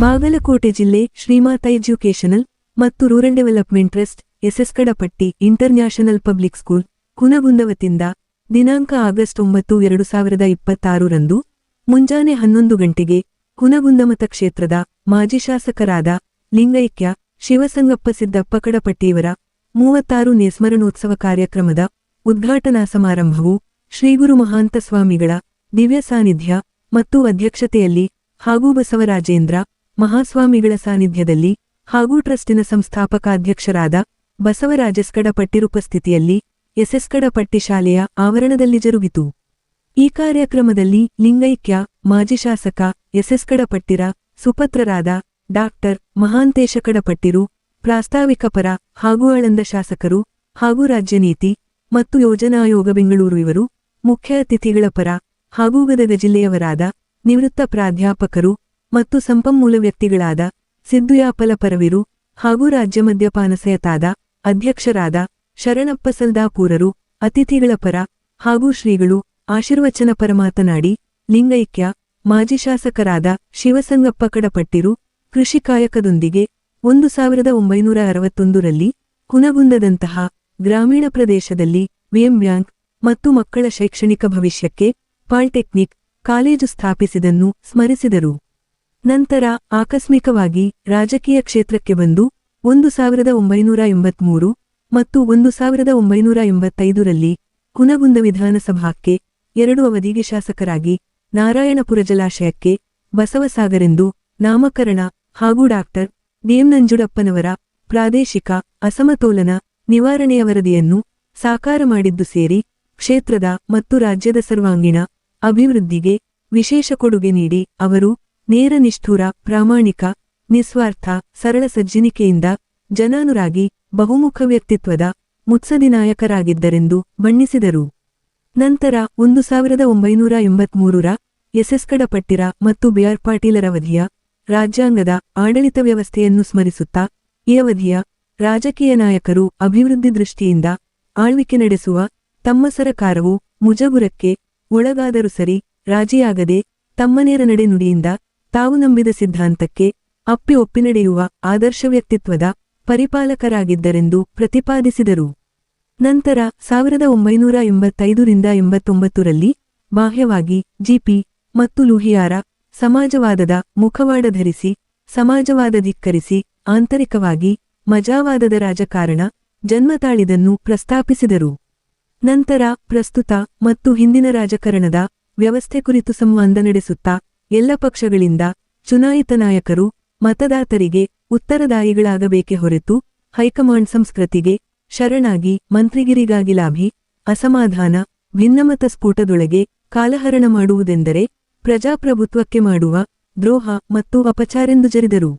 ಬಾಗಲಕೋಟೆ ಜಿಲ್ಲೆ ಶ್ರೀಮಾತಾ ಎಜ್ಯುಕೇಷನಲ್ ಮತ್ತು rural development trust SS Kadapatti international public school Kunagunda ವತಿಯಿಂದ ದಿನಾಂಕ ಆಗಸ್ಟ್ 9, 2026 ರಂದು ಮುಂಜಾನೆ 11 ಗಂಟೆಗೆ ಕುನಗುಂದ ಮತಕ್ಷೇತ್ರದ ಮಾಜಿ ಶಾಸಕರಾದ ಲಿಂಗೈಕ್ಯ ಶಿವಸಂಗಪ್ಪ ಸಿದ್ದಪ್ಪ ಕಡಪಟ್ಟಿಯವರ 36ನೇ ಸ್ಮರಣೋತ್ಸವ ಕಾರ್ಯಕ್ರಮದ ಉದ್ಘಾಟನಾ ಸಮಾರಂಭವು ಶ್ರೀಗುರು ಮಹಾಂತ ಸ್ವಾಮಿಗಳ ದಿವ್ಯ ಸಾನ್ನಿಧ್ಯ ಮತ್ತು ಅಧ್ಯಕ್ಷತೆಯಲ್ಲಿ ಹಾಗೂ ಬಸವರಾಜೇಂದ್ರ ಮಹಾಸ್ವಾಮಿಗಳ ಸಾನ್ನಿಧ್ಯದಲ್ಲಿ ಹಾಗೂ ಟ್ರಸ್ಟಿನ ಸಂಸ್ಥಾಪಕಾಧ್ಯಕ್ಷರಾದ ಬಸವರಾಜಸ್ ಕಡಪಟ್ಟಿರ ಉಪಸ್ಥಿತಿಯಲ್ಲಿ ಎಸ್ಎಸ್ ಕಡಪಟ್ಟಿ ಶಾಲೆಯ ಆವರಣದಲ್ಲಿ ಜರುಗಿತು. ಈ ಕಾರ್ಯಕ್ರಮದಲ್ಲಿ ಲಿಂಗೈಕ್ಯ ಮಾಜಿ ಶಾಸಕ ಎಸ್ಎಸ್ ಕಡಪಟ್ಟಿರ ಸುಪುತ್ರರಾದ ಡಾಕ್ಟರ್ ಮಹಾಂತೇಶ ಕಡಪಟ್ಟಿರು, ಪ್ರಾಸ್ತಾವಿಕ ಪರ ಹಾಗೂ ಆಳಂದ ಶಾಸಕರು ಹಾಗೂ ರಾಜ್ಯ ನೀತಿ ಮತ್ತು ಯೋಜನಾ ಆಯೋಗ ಬೆಂಗಳೂರು ಇವರು ಮುಖ್ಯ ಅತಿಥಿಗಳ ಪರ ಹಾಗೂ ಗದಗ ಜಿಲ್ಲೆಯವರಾದ ನಿವೃತ್ತ ಪ್ರಾಧ್ಯಾಪಕರು ಮತ್ತು ಸಂಪನ್ಮೂಲ ವ್ಯಕ್ತಿಗಳಾದ ಸಿದ್ದುಯಾಪಲ ಪರವಿರು ಹಾಗೂ ರಾಜ್ಯ ಮದ್ಯಪಾನ ಸಯತಾದ ಅಧ್ಯಕ್ಷರಾದ ಶರಣಪ್ಪ ಸಲ್ದಾಪೂರರು ಅತಿಥಿಗಳ ಪರ ಹಾಗೂ ಶ್ರೀಗಳು ಆಶೀರ್ವಚನ ಪರ ಮಾತನಾಡಿ, ಲಿಂಗೈಕ್ಯ ಮಾಜಿ ಶಾಸಕರಾದ ಶಿವಸಂಗಪ್ಪ ಕಡಪಟ್ಟಿರು ಕೃಷಿ ಕಾಯಕದೊಂದಿಗೆ 1961 ರಲ್ಲಿ ಕುನಗುಂದದಂತಹ ಗ್ರಾಮೀಣ ಪ್ರದೇಶದಲ್ಲಿ ವಿಎಂ ಬ್ಯಾಂಕ್ ಮತ್ತು ಮಕ್ಕಳ ಶೈಕ್ಷಣಿಕ ಭವಿಷ್ಯಕ್ಕೆ ಪಾಲಿಟೆಕ್ನಿಕ್ ಕಾಲೇಜು ಸ್ಥಾಪಿಸಿದನ್ನು ಸ್ಮರಿಸಿದರು. ನಂತರ ಆಕಸ್ಮಿಕವಾಗಿ ರಾಜಕೀಯ ಕ್ಷೇತ್ರಕ್ಕೆ ಬಂದು 1983 ಮತ್ತು 1985 ರಲ್ಲಿ ಕುನಗುಂದ ವಿಧಾನಸಭಾಕ್ಕೆ 2 ಅವಧಿಗೆ ಶಾಸಕರಾಗಿ ನಾರಾಯಣಪುರ ಜಲಾಶಯಕ್ಕೆ ಬಸವಸಾಗರೆಂದು ನಾಮಕರಣ ಹಾಗೂ ಡಾಕ್ಟರ್ ಡಿ.ಎಂ. ನಂಜುಡಪ್ಪನವರ ಪ್ರಾದೇಶಿಕ ಅಸಮತೋಲನ ನಿವಾರಣೆಯ ವರದಿಯನ್ನು ಸಾಕಾರ ಮಾಡಿದ್ದು ಸೇರಿ ಕ್ಷೇತ್ರದ ಮತ್ತು ರಾಜ್ಯದ ಸರ್ವಾಂಗೀಣ ಅಭಿವೃದ್ಧಿಗೆ ವಿಶೇಷ ಕೊಡುಗೆ ನೀಡಿ ಅವರು ನೇರ ನಿಷ್ಠುರ ಪ್ರಾಮಾಣಿಕ ನಿಸ್ವಾರ್ಥ ಸರಳ ಸಜ್ಜನಿಕೆಯಿಂದ ಜನಾನುರಾಗಿ ಬಹುಮುಖ ವ್ಯಕ್ತಿತ್ವದ ಮುತ್ಸದಿ ನಾಯಕರಾಗಿದ್ದರೆಂದು ಬಣ್ಣಿಸಿದರು. ನಂತರ 1983 ರ ಎಸ್ಎಸ್ ಕಡಪಟ್ಟಿರ ಮತ್ತು ಬಿಆರ್ ಪಾಟೀಲರ ಅವಧಿಯ ರಾಜ್ಯಾಂಗದ ಆಡಳಿತ ವ್ಯವಸ್ಥೆಯನ್ನು ಸ್ಮರಿಸುತ್ತಾ ಈ ಅವಧಿಯ ರಾಜಕೀಯ ನಾಯಕರು ಅಭಿವೃದ್ಧಿ ದೃಷ್ಟಿಯಿಂದ ಆಳ್ವಿಕೆ ನಡೆಸುವ ತಮ್ಮ ಸರಕಾರವು ಮುಜಗುರಕ್ಕೆ ಒಳಗಾದರೂ ಸರಿ ರಾಜಿಯಾಗದೆ ತಮ್ಮ ನೇರ ನಡೆನುಡಿಯಿಂದ ತಾವು ನಂಬಿದ ಸಿದ್ಧಾಂತಕ್ಕೆ ಅಪ್ಪಿ ಒಪ್ಪಿ ನಡೆಯುವ ಆದರ್ಶ ವ್ಯಕ್ತಿತ್ವದ ಪರಿಪಾಲಕರಾಗಿದ್ದರೆಂದು ಪ್ರತಿಪಾದಿಸಿದರು. ನಂತರ 1985 ರಿಂದ 89 ರಲ್ಲಿ ಬಾಹ್ಯವಾಗಿ ಜಿಪಿ ಮತ್ತು ಲೂಹಿಯಾರ ಸಮಾಜವಾದದ ಮುಖವಾಡ ಧರಿಸಿ ಸಮಾಜವಾದ ಧಿಕ್ಕರಿಸಿ ಆಂತರಿಕವಾಗಿ ಮಜಾವಾದದ ರಾಜಕಾರಣ ಜನ್ಮತಾಳಿದನ್ನು ಪ್ರಸ್ತಾಪಿಸಿದರು. ನಂತರ ಪ್ರಸ್ತುತ ಮತ್ತು ಹಿಂದಿನ ರಾಜಕಾರಣದ ವ್ಯವಸ್ಥೆ ಕುರಿತು ಸಂವಾದ ನಡೆಸುತ್ತಾ ಎಲ್ಲ ಪಕ್ಷಗಳಿಂದ ಚುನಾಯಿತ ನಾಯಕರು ಮತದಾತರಿಗೆ ಉತ್ತರದಾಯಿಗಳಾಗಬೇಕೇ ಹೊರತು ಹೈಕಮಾಂಡ್ ಸಂಸ್ಕೃತಿಗೆ ಶರಣಾಗಿ ಮಂತ್ರಿಗಿರಿಗಾಗಿ ಲಾಭಿ ಅಸಮಾಧಾನ ಭಿನ್ನಮತ ಸ್ಫೋಟದೊಳಗೆ ಕಾಲಹರಣ ಮಾಡುವುದೆಂದರೆ ಪ್ರಜಾಪ್ರಭುತ್ವಕ್ಕೆ ಮಾಡುವ ದ್ರೋಹ ಮತ್ತು ಅಪಚಾರೆಂದು ಜರಿದರು.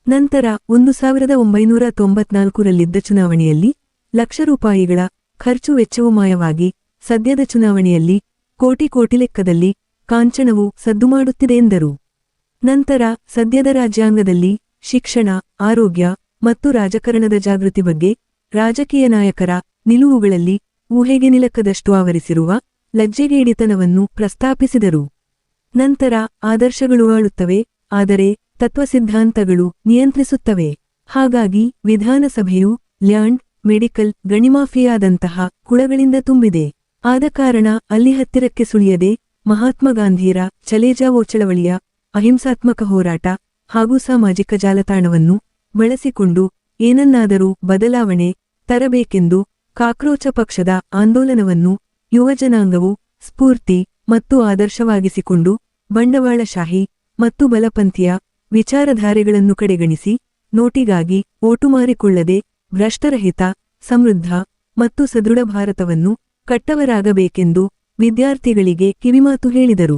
ನಂತರ 1994 ರಲ್ಲಿದ್ದ ಚುನಾವಣೆಯಲ್ಲಿ ಲಕ್ಷ ರೂಪಾಯಿಗಳ ಖರ್ಚು ವೆಚ್ಚವೂ ಮಾಯವಾಗಿ ಸದ್ಯದ ಚುನಾವಣೆಯಲ್ಲಿ ಕೋಟಿ ಲೆಕ್ಕದಲ್ಲಿ ಕಾಂಚನವು ಸದ್ದು ಮಾಡುತ್ತಿದೆ ಎಂದರು. ನಂತರ ಸದ್ಯದ ರಾಜ್ಯಾಂಗದಲ್ಲಿ ಶಿಕ್ಷಣ, ಆರೋಗ್ಯ ಮತ್ತು ರಾಜಕಾರಣದ ಜಾಗೃತಿ ಬಗ್ಗೆ ರಾಜಕೀಯ ನಾಯಕರ ನಿಲುವುಗಳಲ್ಲಿ ಊಹೆಗೆ ನಿಲಕ್ಕದಷ್ಟು ಆವರಿಸಿರುವ ಲಜ್ಜೆಗೇಡಿತನವನ್ನು ಪ್ರಸ್ತಾಪಿಸಿದರು. ನಂತರ ಆದರ್ಶಗಳು ಆಳುತ್ತವೆ, ಆದರೆ ತತ್ವಸಿದ್ಧಾಂತಗಳು ನಿಯಂತ್ರಿಸುತ್ತವೆ. ಹಾಗಾಗಿ ವಿಧಾನಸಭೆಯು ಲ್ಯಾಂಡ್, ಮೆಡಿಕಲ್, ಗಣಿಮಾಫಿಯಾದಂತಹ ಕುಳಗಳಿಂದ ತುಂಬಿದೆ. ಆದ ಕಾರಣ ಅಲ್ಲಿ ಹತ್ತಿರಕ್ಕೆ ಸುಳಿಯದೆ ಮಹಾತ್ಮ ಗಾಂಧಿಯರ ಚಲೇಜಾವೋ ಚಳವಳಿಯ ಅಹಿಂಸಾತ್ಮಕ ಹೋರಾಟ ಹಾಗೂ ಸಾಮಾಜಿಕ ಜಾಲತಾಣವನ್ನು ಬಳಸಿಕೊಂಡು ಏನನ್ನಾದರೂ ಬದಲಾವಣೆ ತರಬೇಕೆಂದು ಕಾಕ್ರೋಚ ಪಕ್ಷದ ಆಂದೋಲನವನ್ನು ಯುವಜನಾಂಗವು ಸ್ಫೂರ್ತಿ ಮತ್ತು ಆದರ್ಶವಾಗಿಸಿಕೊಂಡು ಬಂಡವಾಳಶಾಹಿ ಮತ್ತು ಬಲಪಂಥೀಯ ವಿಚಾರಧಾರೆಗಳನ್ನು ಕಡೆಗಣಿಸಿ ನೋಟಿಗಾಗಿ ಓಟು ಮಾರಿಕೊಳ್ಳದೆ ಭ್ರಷ್ಟರಹಿತ ಸಮೃದ್ಧ ಮತ್ತು ಸದೃಢ ಭಾರತವನ್ನು ಕಟ್ಟವರಾಗಬೇಕೆಂದು ವಿದ್ಯಾರ್ಥಿಗಳಿಗೆ ಕಿವಿಮಾತು ಹೇಳಿದರು.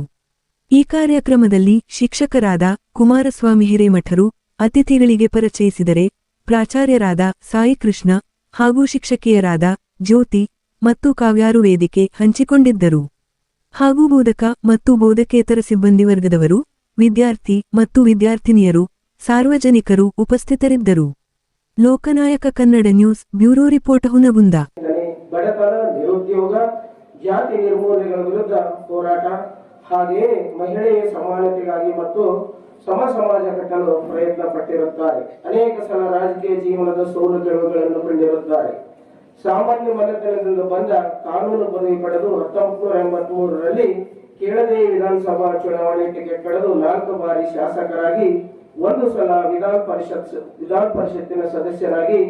ಈ ಕಾರ್ಯಕ್ರಮದಲ್ಲಿ ಶಿಕ್ಷಕರಾದ ಕುಮಾರಸ್ವಾಮಿ ಹಿರೇಮಠರು ಅತಿಥಿಗಳಿಗೆ ಪರಿಚಯಿಸಿದರೆ ಪ್ರಾಚಾರ್ಯರಾದ ಸಾಯಿಕೃಷ್ಣ ಹಾಗೂ ಶಿಕ್ಷಕಿಯರಾದ ಜ್ಯೋತಿ ಮತ್ತು ಕಾವ್ಯಾರು ವೇದಿಕೆ ಹಂಚಿಕೊಂಡಿದ್ದರು. ಹಾಗೂ ಬೋಧಕ ಮತ್ತು ಬೋಧಕೇತರ ಸಿಬ್ಬಂದಿ ವರ್ಗದವರು, ವಿದ್ಯಾರ್ಥಿ ಮತ್ತು ವಿದ್ಯಾರ್ಥಿನಿಯರು, ಸಾರ್ವಜನಿಕರು ಉಪಸ್ಥಿತರಿದ್ದರು. Loknayak Kannada news bureau report Hungund. ಬಡತನ, ನಿರುದ್ಯೋಗ, ಜಾತಿ ನಿರ್ಮೂಲನೆಗಳ ವಿರುದ್ಧ ಹೋರಾಟ, ಹಾಗೆಯೇ ಮಹಿಳೆಯ ಸಮಾನತೆಗಾಗಿ ಮತ್ತು ಸಮ ಸಮಾಜ ಕಟ್ಟಲು ಪ್ರಯತ್ನ ಪಟ್ಟಿರುತ್ತಾರೆ. ಅನೇಕ ಸಲ ರಾಜಕೀಯ ಜೀವನದ ಸೋಲು ಗೆಲುವುಗಳನ್ನು ಕಂಡಿರುತ್ತಾರೆ. ಸಾಮಾನ್ಯ ಮನೆತನದಿಂದ ಬಂದ ಕಾನೂನು ಪದವಿ ಪಡೆದು 1983ರಲ್ಲಿ ಕೇಳದೆ ವಿಧಾನಸಭಾ ಚುನಾವಣೆ ಟಿಕೆಟ್ ಪಡೆದು 4 ಬಾರಿ ಶಾಸಕರಾಗಿ, 1 ಸಲ ವಿಧಾನ ಪರಿಷತ್ತಿನ ಸದಸ್ಯರಾಗಿ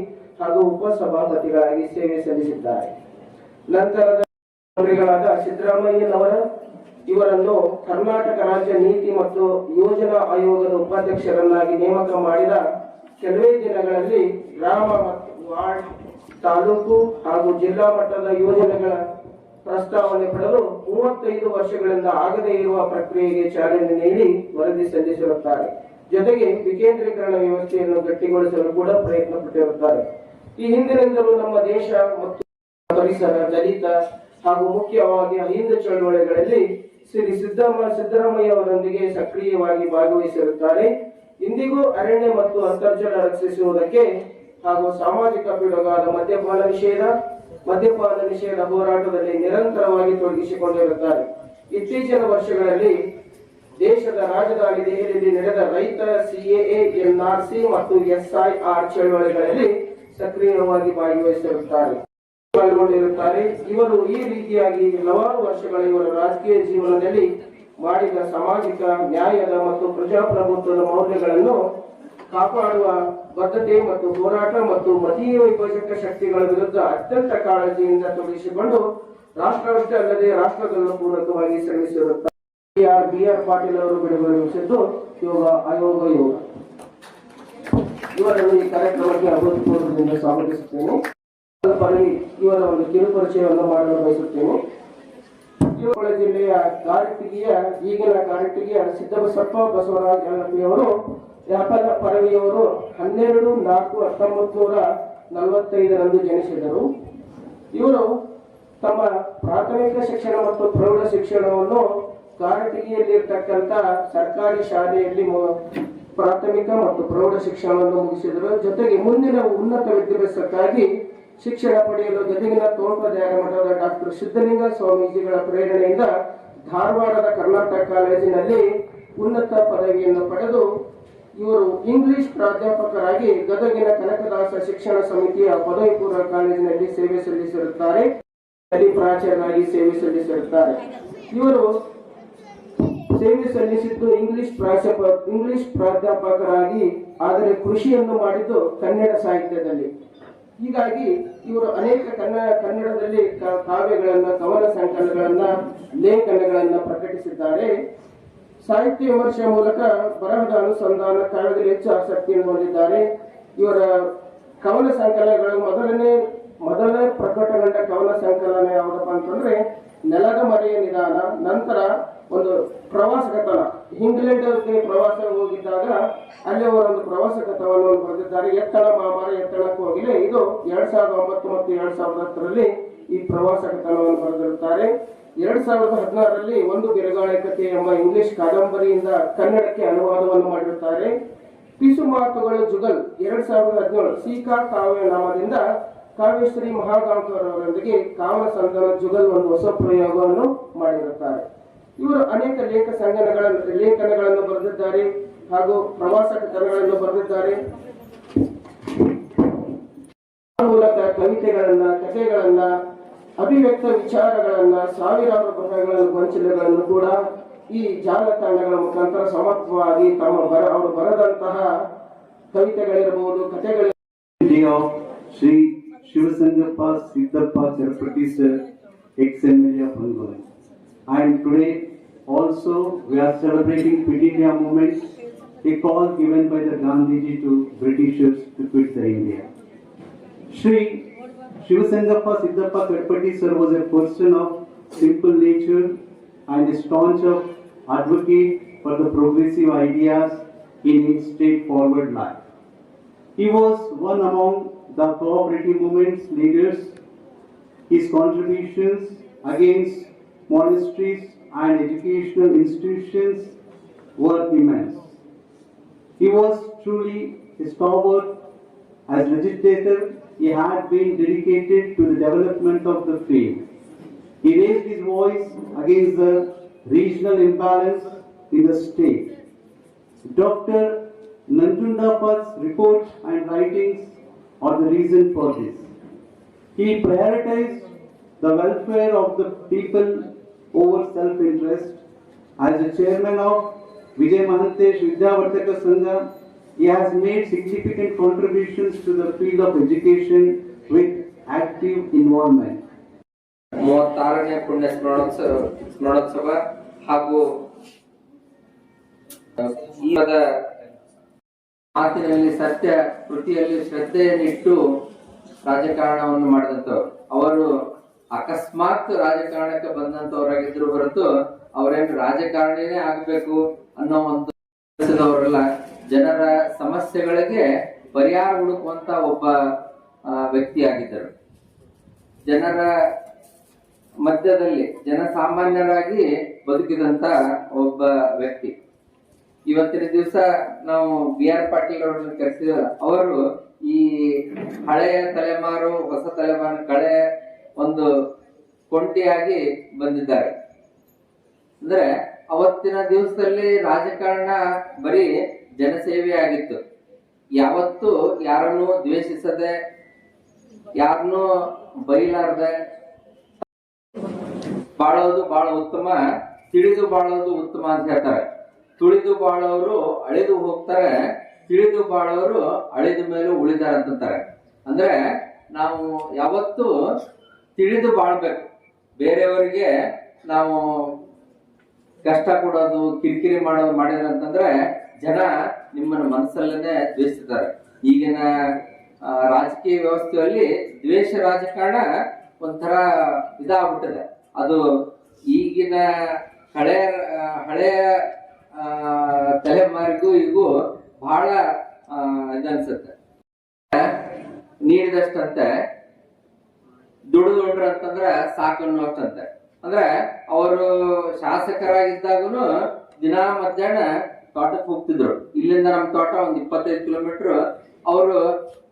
ಹಾಗೂ ಉಪಸಭಾಪತಿಗಳಾಗಿ ಸೇವೆ ಸಲ್ಲಿಸಿದ್ದಾರೆ. ನಂತರದ ಮಂತ್ರಿಗಳಾದ ಸಿದ್ದರಾಮಯ್ಯನವರ ಇವರನ್ನು ಕರ್ನಾಟಕ ರಾಜ್ಯ ನೀತಿ ಮತ್ತು ಯೋಜನಾ ಆಯೋಗದ ಉಪಾಧ್ಯಕ್ಷರನ್ನಾಗಿ ನೇಮಕ ಮಾಡಿದ ಕೆಲವೇ ದಿನಗಳಲ್ಲಿ ಗ್ರಾಮ ಮತ್ತು ವಾರ್ಡ್, ತಾಲೂಕು ಹಾಗೂ ಜಿಲ್ಲಾ ಮಟ್ಟದ ಯೋಜನೆಗಳ ಪ್ರಸ್ತಾವನೆ ಪಡೆದು 35 ವರ್ಷಗಳಿಂದ ಆಗದೇ ಇರುವ ಪ್ರಕ್ರಿಯೆಗೆ ಚಾಲನೆ ನೀಡಿ ವರದಿ ಸಲ್ಲಿಸಿರುತ್ತಾರೆ. ಜೊತೆಗೆ ವಿಕೇಂದ್ರೀಕರಣ ವ್ಯವಸ್ಥೆಯನ್ನು ಗಟ್ಟಿಗೊಳಿಸಲು ಕೂಡ ಪ್ರಯತ್ನ ಪಟ್ಟಿರುತ್ತಾರೆ. ಈ ಹಿಂದಿನಿಂದಲೂ ನಮ್ಮ ದೇಶ ಮತ್ತು ಪರಿಸರ, ದಲಿತ ಹಾಗೂ ಮುಖ್ಯವಾಗಿ ಅಹಿಂದ ಚಳವಳಿಗಳಲ್ಲಿ ಶ್ರೀ ಸಿದ್ದರಾಮಯ್ಯ ಅವರೊಂದಿಗೆ ಸಕ್ರಿಯವಾಗಿ ಭಾಗವಹಿಸಿರುತ್ತಾರೆ. ಇಂದಿಗೂ ಅರಣ್ಯ ಮತ್ತು ಅಂತರ್ಜಲ ರಕ್ಷಿಸುವುದಕ್ಕೆ ಹಾಗೂ ಸಾಮಾಜಿಕ ಪಿಡುಗಾದ ಮದ್ಯಪಾನ ನಿಷೇಧ ಹೋರಾಟದಲ್ಲಿ ನಿರಂತರವಾಗಿ ತೊಡಗಿಸಿಕೊಂಡಿರುತ್ತಾರೆ. ಇತ್ತೀಚಿನ ವರ್ಷಗಳಲ್ಲಿ ದೇಶದ ರಾಜಧಾನಿ ದೆಹಲಿಯಲ್ಲಿ ನಡೆದ ರೈತ CAA, NRC ಮತ್ತು SIR ಚಳವಳಿಗಳಲ್ಲಿ ಸಕ್ರಿಯವಾಗಿ ಭಾಗವಹಿಸಿರುತ್ತಾರೆ. ಇವರು ಈ ರೀತಿಯಾಗಿ ಹಲವಾರು ವರ್ಷಗಳ ಇವರ ರಾಜಕೀಯ ಜೀವನದಲ್ಲಿ ಮಾಡಿದ ಸಾಮಾಜಿಕ ನ್ಯಾಯದ ಮತ್ತು ಪ್ರಜಾಪ್ರಭುತ್ವದ ಮೌಲ್ಯಗಳನ್ನು ಕಾಪಾಡುವ ಬದ್ಧತೆ ಮತ್ತು ಹೋರಾಟ ಮತ್ತು ಮತೀಯ ವಿಭಜಕ ಶಕ್ತಿಗಳ ವಿರುದ್ಧ ಅತ್ಯಂತ ಕಾಳಜಿಯಿಂದ ತೊಡಗಿಸಿಕೊಂಡು ರಾಷ್ಟ್ರವಷ್ಟೇ ಅಲ್ಲದೆ ರಾಷ್ಟ್ರದಲ್ಲೂ ಪೂರಕವಾಗಿ ಶ್ರಮಿಸಿರುತ್ತಾರೆ. BR ಪಾಟೀಲ್ ಅವರು ಬಿಡುಗಡೆಗೊಳಿಸಿದ್ದು ಯೋಗ ಆಯೋಗ ಯೋಗ. ಇವರನ್ನು ಈ ಕಾರ್ಯಕ್ರಮಕ್ಕೆ ಅಭೂತಪೂರ್ವದಿಂದ ಸ್ವಾಗತಿಸುತ್ತೇನೆ. ಇವರ ಒಂದು ಕಿರುಪರಿಚಯವನ್ನು ಮಾಡಲು ಬಯಸುತ್ತೇನೆ. ಚಿತ್ರದುರ್ಗ ಜಿಲ್ಲೆಯ ಈಗಿನ ಕಾರಟಗಿಯ ಸಿದ್ದಬಸಪ್ಪ ಬಸವರಾಜ ಯಲ್ಲಪ್ಪಿಯವರು ವ್ಯಾಪಾರ ಪರವಿಯವರು 12/4/1945ರಂದು ಜನಿಸಿದರು. ಇವರು ತಮ್ಮ ಪ್ರಾಥಮಿಕ ಶಿಕ್ಷಣ ಮತ್ತು ಪ್ರೌಢ ಶಿಕ್ಷಣವನ್ನು ಕಾರಟಗಿಯಲ್ಲಿರ್ತಕ್ಕಂಥ ಸರ್ಕಾರಿ ಶಾಲೆಯಲ್ಲಿ ಪ್ರಾಥಮಿಕ ಮತ್ತು ಪ್ರೌಢ ಶಿಕ್ಷಣವನ್ನು ಮುಗಿಸಿದರು. ಜೊತೆಗೆ ಮುಂದಿನ ಉನ್ನತ ವಿದ್ಯಾಭ್ಯಾಸಕ್ಕಾಗಿ ಶಿಕ್ಷಣ ಪಡೆಯಲು ಗದಗಿನ ತೋಂಟದಾರ್ಯ ಮಠದ ಡಾಕ್ಟರ್ ಸಿದ್ದಲಿಂಗ ಸ್ವಾಮೀಜಿಗಳ ಪ್ರೇರಣೆಯಿಂದ ಧಾರವಾಡದ ಕರ್ನಾಟಕ ಕಾಲೇಜಿನಲ್ಲಿ ಉನ್ನತ ಪದವಿಯನ್ನು ಪಡೆದು ಇವರು ಇಂಗ್ಲಿಷ್ ಪ್ರಾಧ್ಯಾಪಕರಾಗಿ ಗದಗಿನ ಕನಕದಾಸ ಶಿಕ್ಷಣ ಸಮಿತಿಯ ಪದವಿ ಪೂರ್ವ ಕಾಲೇಜಿನಲ್ಲಿ ಸೇವೆ ಸಲ್ಲಿಸಿರುತ್ತಾರೆ. ಪ್ರಾಚಾರ್ಯರಾಗಿ ಸೇವೆ ಸಲ್ಲಿಸಿರುತ್ತಾರೆ. ಇವರು ಸೇವೆ ಸಲ್ಲಿಸಿದ್ದು ಇಂಗ್ಲಿಷ್ ಪ್ರಾಧ್ಯಾಪಕರಾಗಿ, ಆದರೆ ಕೃಷಿಯನ್ನು ಮಾಡಿದ್ದು ಕನ್ನಡ ಸಾಹಿತ್ಯದಲ್ಲಿ. ಹೀಗಾಗಿ ಇವರು ಅನೇಕ ಕನ್ನಡದಲ್ಲಿ ಕಾವ್ಯಗಳನ್ನ, ಕವನ ಸಂಕಲನಗಳನ್ನ, ಲೇಖನಗಳನ್ನ ಪ್ರಕಟಿಸಿದ್ದಾರೆ. ಸಾಹಿತ್ಯ ವಿಮರ್ಶೆ ಮೂಲಕ ಬರಹದ ಅನುಸಂಧಾನ ಕಾರ್ಯದಲ್ಲಿ ಹೆಚ್ಚು ಆಸಕ್ತಿಯನ್ನು ಹೊಂದಿದ್ದಾರೆ. ಇವರ ಕವನ ಸಂಕಲನಗಳು ಮೊದಲನೇ ಪ್ರಕಟಗೊಂಡ ಕವನ ಸಂಕಲನ ಯಾವುದಪ್ಪ ಅಂತಂದ್ರೆ ನೆಲದ ಮರೆಯ ನಿಧಾನ. ನಂತರ ಒಂದು ಪ್ರವಾಸ ಕಥನ, ಇಂಗ್ಲೆಂಡ್ಗೆ ಪ್ರವಾಸ ಹೋಗಿದ್ದಾಗ ಅಲ್ಲಿ ಅವರೊಂದು ಪ್ರವಾಸ ಕಥನವನ್ನು ಬರೆದಿದ್ದಾರೆ. ಎತ್ತಳ ಮಾಮಾರ ಎತ್ತಳಕ್ಕೆ ಹೋಗಿಲೆ. ಇದು 2009 ಮತ್ತು 2010ರಲ್ಲಿ ಈ ಪ್ರವಾಸ ಕಥನವನ್ನು ಬರೆದಿರುತ್ತಾರೆ. 2016ರಲ್ಲಿ ಒಂದು ಬಿರುಗಾಳಿ ಕಥೆ ಎಂಬ ಇಂಗ್ಲಿಷ್ ಕಾದಂಬರಿಯಿಂದ ಕನ್ನಡಕ್ಕೆ ಅನುವಾದವನ್ನು ಮಾಡಿರುತ್ತಾರೆ. ಪಿಸು ಮಾತುಗಳು ಜುಗಲ್ 2017 ಸೀಕಾ ಕಾವ್ಯ ನಾಮದಿಂದ ಕಾವ್ಯಶ್ರೀ ಮಹಾಗಾಂಕರವರೊಂದಿಗೆ ಕಾವನ ಸಂಕಲನ ಜುಗಲ್ ಒಂದು ಹೊಸ ಪ್ರಯೋಗವನ್ನು ಮಾಡಿರುತ್ತಾರೆ. ಇವರು ಅನೇಕ ಲೇಖನಗಳನ್ನು ಬರೆದಿದ್ದಾರೆ ಹಾಗೂ ಪ್ರವಾಸ ಕಥನಗಳನ್ನು ಬರೆದಿದ್ದಾರೆ. ಮೂಲಕ ಕವಿತೆಗಳನ್ನ, ಕಥೆಗಳನ್ನ, ಅಭಿವ್ಯಕ್ತ ವಿಚಾರಗಳನ್ನ, ಸಾವಿರಾರು ಬರಹಗಳನ್ನು, ಗೊಂಚಲುಗಳನ್ನು ಕೂಡ ಈ ಜಾಲತಾಣಗಳ ಮುಖಾಂತರ ಸಮರ್ಥವಾಗಿ ಅವರು ಬರೆದಂತಹ ಕವಿತೆಗಳಿರಬಹುದು, ಕಥೆಗಳಿರಬಹುದು. Shri Shivasangappa Siddappa Tirupati sir, ex-MLA of Hungary. And today also we are celebrating Quit India movement, a call given by the Gandhiji to Britishers to quit the India. Shri Shivasangappa Siddhappa Tirupati sir was a person of simple nature and a staunch advocate for the progressive ideas in his straightforward life. He was one among the cooperative movement's leaders. His contributions against monasteries and educational institutions were immense. He was truly a stalwart. As legislator, he had been dedicated to the development of the faith. He raised his voice against the regional imbalance in the state. Dr. Nanjundapa's report and writings are the reason for this. He prioritized the welfare of the people over self-interest. As the chairman of Vijay Mahantesh Vidyavartaka Sangha, he has made significant contributions to the field of education with active involvement. 36ನೇ ಪುಣ್ಯ ಸ್ಮರಣೋತ್ಸವ ಹಾಗೂ ಈ ಮಾತಿನಲ್ಲಿ ಸತ್ಯ, ಕೃತಿಯಲ್ಲಿ ಶ್ರದ್ಧೆಯನ್ನಿಟ್ಟು ರಾಜಕಾರಣವನ್ನು ಮಾಡಿದಂಥವ್ರು. ಅವರು ಅಕಸ್ಮಾತ್ ರಾಜಕಾರಣಕ್ಕೆ ಬಂದಂತವರಾಗಿದ್ರು ಹೊರತು ಅವರೇನು ರಾಜಕಾರಣಿನೇ ಆಗಬೇಕು ಅನ್ನೋ ಒಂದು ಕೆಲಸದವರಲ್ಲ. ಜನರ ಸಮಸ್ಯೆಗಳಿಗೆ ಪರಿಹಾರ ಹುಡುಕುವಂತ ಒಬ್ಬ ವ್ಯಕ್ತಿಯಾಗಿದ್ದರು. ಜನರ ಮಧ್ಯದಲ್ಲಿ ಜನಸಾಮಾನ್ಯರಾಗಿ ಬದುಕಿದಂತ ಒಬ್ಬ ವ್ಯಕ್ತಿ. ಇವತ್ತಿನ ದಿವಸ ನಾವು BR ಪಾಟೀಲ್ ಅವರನ್ನು ಕರೆಸಿದ ಅವರು ಈ ಹಳೆಯ ತಲೆಮಾರು ಹೊಸ ತಲೆಮಾರು ಕಳೆ ಒಂದು ಕೊಂಡಿಯಾಗಿ ಬಂದಿದ್ದಾರೆ. ಅಂದ್ರೆ ಅವತ್ತಿನ ದಿವಸದಲ್ಲಿ ರಾಜಕಾರಣ ಬರೀ ಜನಸೇವೆ ಆಗಿತ್ತು. ಯಾವತ್ತು ಯಾರನ್ನು ದ್ವೇಷಿಸದೆ, ಯಾರನ್ನು ಬೈಲಾರದೆ ಬಾಳೋದು ಬಹಳ ಉತ್ತಮ, ತಿಳಿದು ಬಾಳೋದು ಉತ್ತಮ ಅಂತ ಹೇಳ್ತಾರೆ. ತುಳಿದು ಬಾಳೋರು ಅಳಿದು ಹೋಗ್ತಾರೆ, ತಿಳಿದು ಬಾಳೋರು ಅಳಿದ ಮೇಲೆ ಉಳಿದಾರ ಅಂತಾರೆ. ಅಂದ್ರೆ ನಾವು ಯಾವತ್ತು ತಿಳಿದು ಬಾಳ್ಬೇಕು. ಬೇರೆಯವರಿಗೆ ನಾವು ಕಷ್ಟ ಕೊಡೋದು, ಕಿರಿಕಿರಿ ಮಾಡೋದು ಮಾಡಿದ್ರೆ ಅಂತಂದ್ರೆ ಜನ ನಿಮ್ಮನ್ನ ಮನಸ್ಸಲ್ಲೇನೆ ದ್ವೇಷಿಸ್ತಾರೆ. ಈಗಿನ ರಾಜಕೀಯ ವ್ಯವಸ್ಥೆಯಲ್ಲಿ ದ್ವೇಷ ರಾಜಕಾರಣ ಒಂಥರ ಇದಾಗ್ಬಿಟ್ಟಿದೆ. ಅದು ಈಗಿನ ಹಳೆಯ ತಲೆಮಾರಿಗೂ ಈಗೂ ಬಹಳ ಇದನ್ಸುತ್ತೆ. ನೀಡಿದಷ್ಟಂತೆ ದುಡಿದೊಂಡ್ರ ಅಂತಂದ್ರ ಸಾಕನ್ನುವಷ್ಟಂತೆ. ಅಂದ್ರೆ ಅವರು ಶಾಸಕರಾಗಿದ್ದಾಗೂ ದಿನಾ ಮಧ್ಯಾಹ್ನ ತೋಟಕ್ಕೆ ಹೋಗ್ತಿದ್ರು. ಇಲ್ಲಿಂದ ನಮ್ಮ ತೋಟ ಒಂದ್ 25 ಕಿಲೋಮೀಟರ್. ಅವರು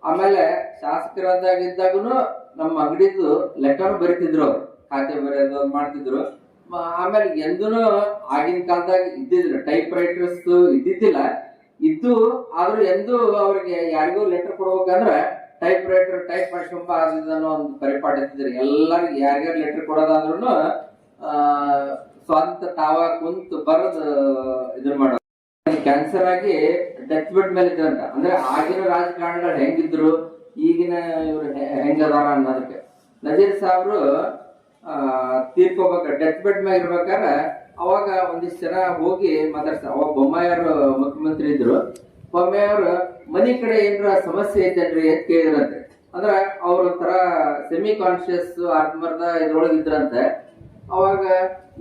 ಆಮೇಲೆ ಶಾಸಕರಾಗಿದ್ದಾಗೂ ನಮ್ಮ ಅಂಗಡಿದು ಲೆಕ್ಕನು ಬರೀತಿದ್ರು. ಅವ್ರು ಖಾತೆ ಬರೆಯೋದು ಮಾಡ್ತಿದ್ರು. ಆಮೇಲೆ ಎಂದೂ ಆಗಿನ ಕಾಲದಾಗ ಇದ್ದಿದ್ರು ಟೈಪ್ ರೈಟರ್ಸ್ ಇದ್ದಿದ್ದಿಲ್ಲ. ಇದ್ದು ಆದ್ರೂ ಎಂದೂ ಅವ್ರಿಗೆ ಯಾರಿಗೂ ಲೆಟರ್ ಕೊಡ್ಬೇಕಂದ್ರ ಟೈಪ್ ರೈಟರ್ ಟೈಪ್ ಮಾಡ್ಕೊಂಬ ಅನ್ನೋ ಒಂದು ಪರಿಪಾಠ ಇರ್ತಿದ್ರು. ಎಲ್ಲರಿಗೂ ಯಾರ್ಯಾರು ಲೆಟರ್ ಕೊಡೋದಾದ್ರೂ ಸ್ವಂತ ತಾವ ಕುಂತು ಬರದ್ ಇದನ್ನ ಮಾಡೋದು. ಕ್ಯಾನ್ಸರ್ ಆಗಿ ಡೆತ್ ಬೆಡ್ ಮೇಲೆ ಇದ್ರಂತ. ಅಂದ್ರೆ ಆಗಿನ ರಾಜಕಾರಣಿಗಳು ಹೆಂಗಿದ್ರು, ಈಗಿನ ಇವ್ರು ಹೆಂಗದಾರ ಅನ್ನೋದಕ್ಕೆ. ನಜೀರ್ ಸಾಬ್ರು ತೀರ್ಕೋಬೇಕ ಡೆತ್ ಬೆಡ್ ಮ್ಯಾಗ ಇರ್ಬೇಕಾದ್ರೆ ಅವಾಗ ಒಂದಿಷ್ಟು ಜನ ಹೋಗಿ ಮಾತಾಡ್ತಾರೆ. ಅವಾಗ ಬೊಮ್ಮಾಯಿಯವರು ಮುಖ್ಯಮಂತ್ರಿ ಇದ್ರು. ಬೊಮ್ಮಾಯಿಯವರು ಮನಿ ಕಡೆ ಏನಾರ ಸಮಸ್ಯೆ ಐತೇನ್ರಿ ಅಂತ ಕೇಳಿದ್ರಂತೆ. ಅಂದ್ರ ಅವ್ರ ಒಂಥರ ಸೆಮಿ ಕಾನ್ಶಿಯಸ್ ಆತ್ಮರ್ದ ಇದ್ರೊಳಗೆ ಇದ್ರಂತೆ. ಅವಾಗ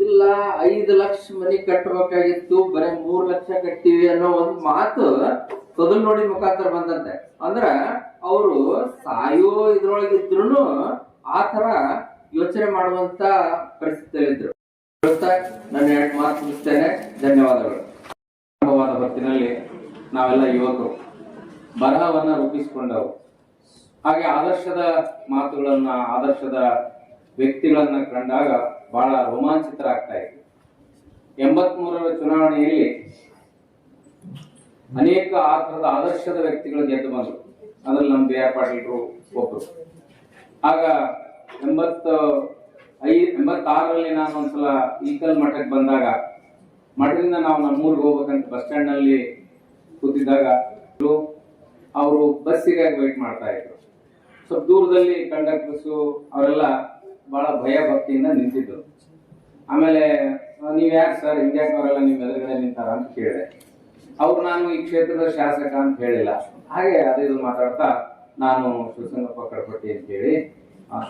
ಇಲ್ಲ 5 ಲಕ್ಷ ಮನಿ ಕಟ್ಟಬೇಕಾಗಿತ್ತು, ಬರೀ 3 ಲಕ್ಷ ಕಟ್ಟಿವಿ ಅನ್ನೋ ಒಂದು ಮಾತು ತೊದಲ್ ನೋಡಿ ಮುಖಾಂತರ ಬಂದಂತೆ. ಅಂದ್ರ ಅವರು ಸಾಯೋ ಇದ್ರೊಳಗಿದ್ರು ಆ ತರ ಯೋಚನೆ ಮಾಡುವಂತ ಪರಿಸ್ಥಿತಿಯಲ್ಲಿದ್ರು. ನಾನು 2 ಮಾತು ಮುಗಿಸ್ತೇನೆ. ಧನ್ಯವಾದಗಳು. ಹೊತ್ತಿನಲ್ಲಿ ನಾವೆಲ್ಲ ಯುವಕರು ಬರಹವನ್ನ ರೂಪಿಸಿಕೊಂಡವು. ಹಾಗೆ ಆದರ್ಶದ ಮಾತುಗಳನ್ನ, ಆದರ್ಶದ ವ್ಯಕ್ತಿಗಳನ್ನ ಕಂಡಾಗ ಬಹಳ ರೋಮಾಂಚಿತರಾಗ್ತಾ ಇತ್ತು. 83ರ ಚುನಾವಣೆಯಲ್ಲಿ ಅನೇಕ ಆ ಥರದ ಆದರ್ಶದ ವ್ಯಕ್ತಿಗಳು ಗೆದ್ದು ಬಂದರು. ಅದ್ರಲ್ಲಿ ನಮ್ಮ BR ಪಾಟೀಲ್ರು ಒಬ್ರು. ಆಗ 86ರಲ್ಲಿ ನಾನು ಒಂದ್ಸಲ ಈಕಲ್ ಮಠಕ್ಕೆ ಬಂದಾಗ, ಮಠದಿಂದ ನಾವು ನಮ್ಮೂರಿಗೆ ಹೋಗ್ಬೇಕಂತ ಬಸ್ ಸ್ಟ್ಯಾಂಡ್ ನಲ್ಲಿ ಕೂತಿದ್ದಾಗ ಅವರು ಬಸ್ಸಿಗಾಗಿ ವೇಟ್ ಮಾಡ್ತಾ ಇದ್ರು. ಸ್ವಲ್ಪ ದೂರದಲ್ಲಿ ಕಂಡಕ್ಟರ್ಸು ಅವರೆಲ್ಲ ಬಹಳ ಭಯ ಭಕ್ತಿಯಿಂದ ನಿಂತಿದ್ರು. ಆಮೇಲೆ ನೀವ್ ಯಾರು ಸರ್, ಹಿಂಗ್ಯಾಕೆ ಅವರೆಲ್ಲ ನಿಮ್ ಎದುರುಗಡೆ ನಿಂತಾರ ಅಂತ ಕೇಳಿದೆ. ಅವ್ರು ನಾನು ಈ ಕ್ಷೇತ್ರದ ಶಾಸಕ ಅಂತ ಹೇಳಿಲ್ಲ. ಹಾಗೆ ಇದು ಮಾತಾಡ್ತಾ ನಾನು ಶಿವಸಂಗಪ್ಪ ಕಡಪಟ್ಟಿ ಅಂತ ಹೇಳಿ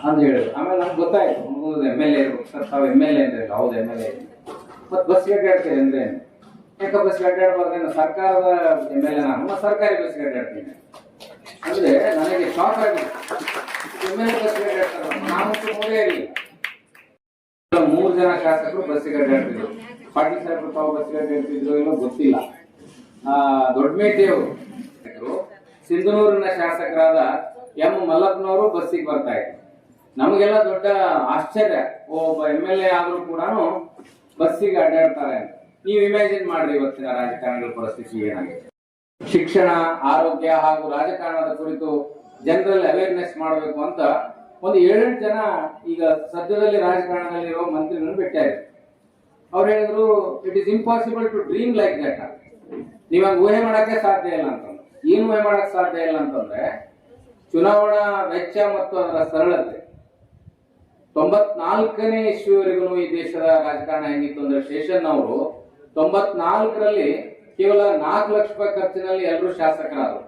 ಅಂತ ಹೇಳಿದ್ರು. ಆಮೇಲೆ ನಮ್ಗೆ ಗೊತ್ತಾಯ್ತು MLA ಇರ್ಬೇಕು ಸರ್, ತಾವು MLA ಅಂತ ಹೇಳಿಲ್ಲ. ಹೌದು MLA. ಮತ್ ಬಸ್ ಅಡ್ಡಾಡ್ತೀರಿ ಅಂದ್ರೆ ಯಾಕ ಬಸ್ ಅಡ್ಡಾಡ್ಬಾರ್ದೇನು, ಸರ್ಕಾರದ MLA ನಾನು ಸರ್ಕಾರಿ ಬಸ್ ಅಡ್ಡಾಡ್ತೀನಿ ಅಂದ್ರೆ ನನಗೆ ಶಾಕ್ ಆಗಿದೆ. MLA ಬಸ್ ಅಡ್ಡಾಡ್ತಾರ, ನಾವು ನೋಡೇ ಇರಲಿಲ್ಲ. 3 ಜನ ಶಾಸಕರು ಬಸ್ಸಿಗೆ ಅಡ್ಡಾಡ್ತಿದ್ರು. ಪಾಟೀಲ್ ಸಾಹೇಬರು ತಾವು ಬಸ್ಸಿಗೆ ಅಡ್ಡಾಡ್ತಿದ್ರು ಏನೋ ಗೊತ್ತಿಲ್ಲ. ದೊಡ್ಡಮೇಟಿಯವರು, ಸಿಂಧನೂರಿನ ಶಾಸಕರಾದ M. ಮಲ್ಲಪ್ಪನವರು ಬಸ್ಸಿಗೆ ಬರ್ತಾ ಇದ್ರು. ನಮಗೆಲ್ಲ ದೊಡ್ಡ ಆಶ್ಚರ್ಯ, ಒಬ್ಬ MLA ಆದ್ರೂ ಕೂಡ ಬಸ್ಸಿಗೆ ಅಡ್ಡಾಡ್ತಾರೆ ಅಂತ. ನೀವು ಇಮ್ಯಾಜಿನ್ ಮಾಡ್ರಿ ಇವತ್ತಿನ ರಾಜಕಾರಣಗಳ ಪರಿಸ್ಥಿತಿ ಏನಾಗಿದೆ. ಶಿಕ್ಷಣ, ಆರೋಗ್ಯ ಹಾಗೂ ರಾಜಕಾರಣದ ಕುರಿತು ಜನರಲ್ಲಿ ಅವೇರ್ನೆಸ್ ಮಾಡಬೇಕು ಅಂತ ಒಂದು 7-8 ಜನ ಈಗ ಸದ್ಯದಲ್ಲಿ ರಾಜಕಾರಣದಲ್ಲಿರೋ ಮಂತ್ರಿಗಳನ್ನು ಭೇಟಿಯಾಗಿದ್ದಾರೆ. ಅವ್ರು ಹೇಳಿದ್ರು, it is impossible to dream like that. ನೀವಾಗ ಊಹೆ ಮಾಡಕ್ಕೆ ಸಾಧ್ಯ ಇಲ್ಲ ಅಂತಂದ್ರೆ, ಏನು ಊಹೆ ಮಾಡಕ್ ಸಾಧ್ಯ ಇಲ್ಲ ಅಂತಂದ್ರೆ, ಚುನಾವಣಾ ವೆಚ್ಚ ಮತ್ತು ಅದರ ಸರಳತೆ 94ನೇ ಇಸ್ವಿವರೆಗೂ ಈ ದೇಶದ ರಾಜಕಾರಣ ಹೆಂಗಿತ್ತು ಅಂದ್ರೆ, ಶೇಷನ್ ಅವರು 94ರಲ್ಲಿ ಕೇವಲ 4 ಲಕ್ಷ ರೂಪಾಯಿ ಖರ್ಚಿನಲ್ಲಿ ಎಲ್ಲರೂ ಶಾಸಕರಾದರು.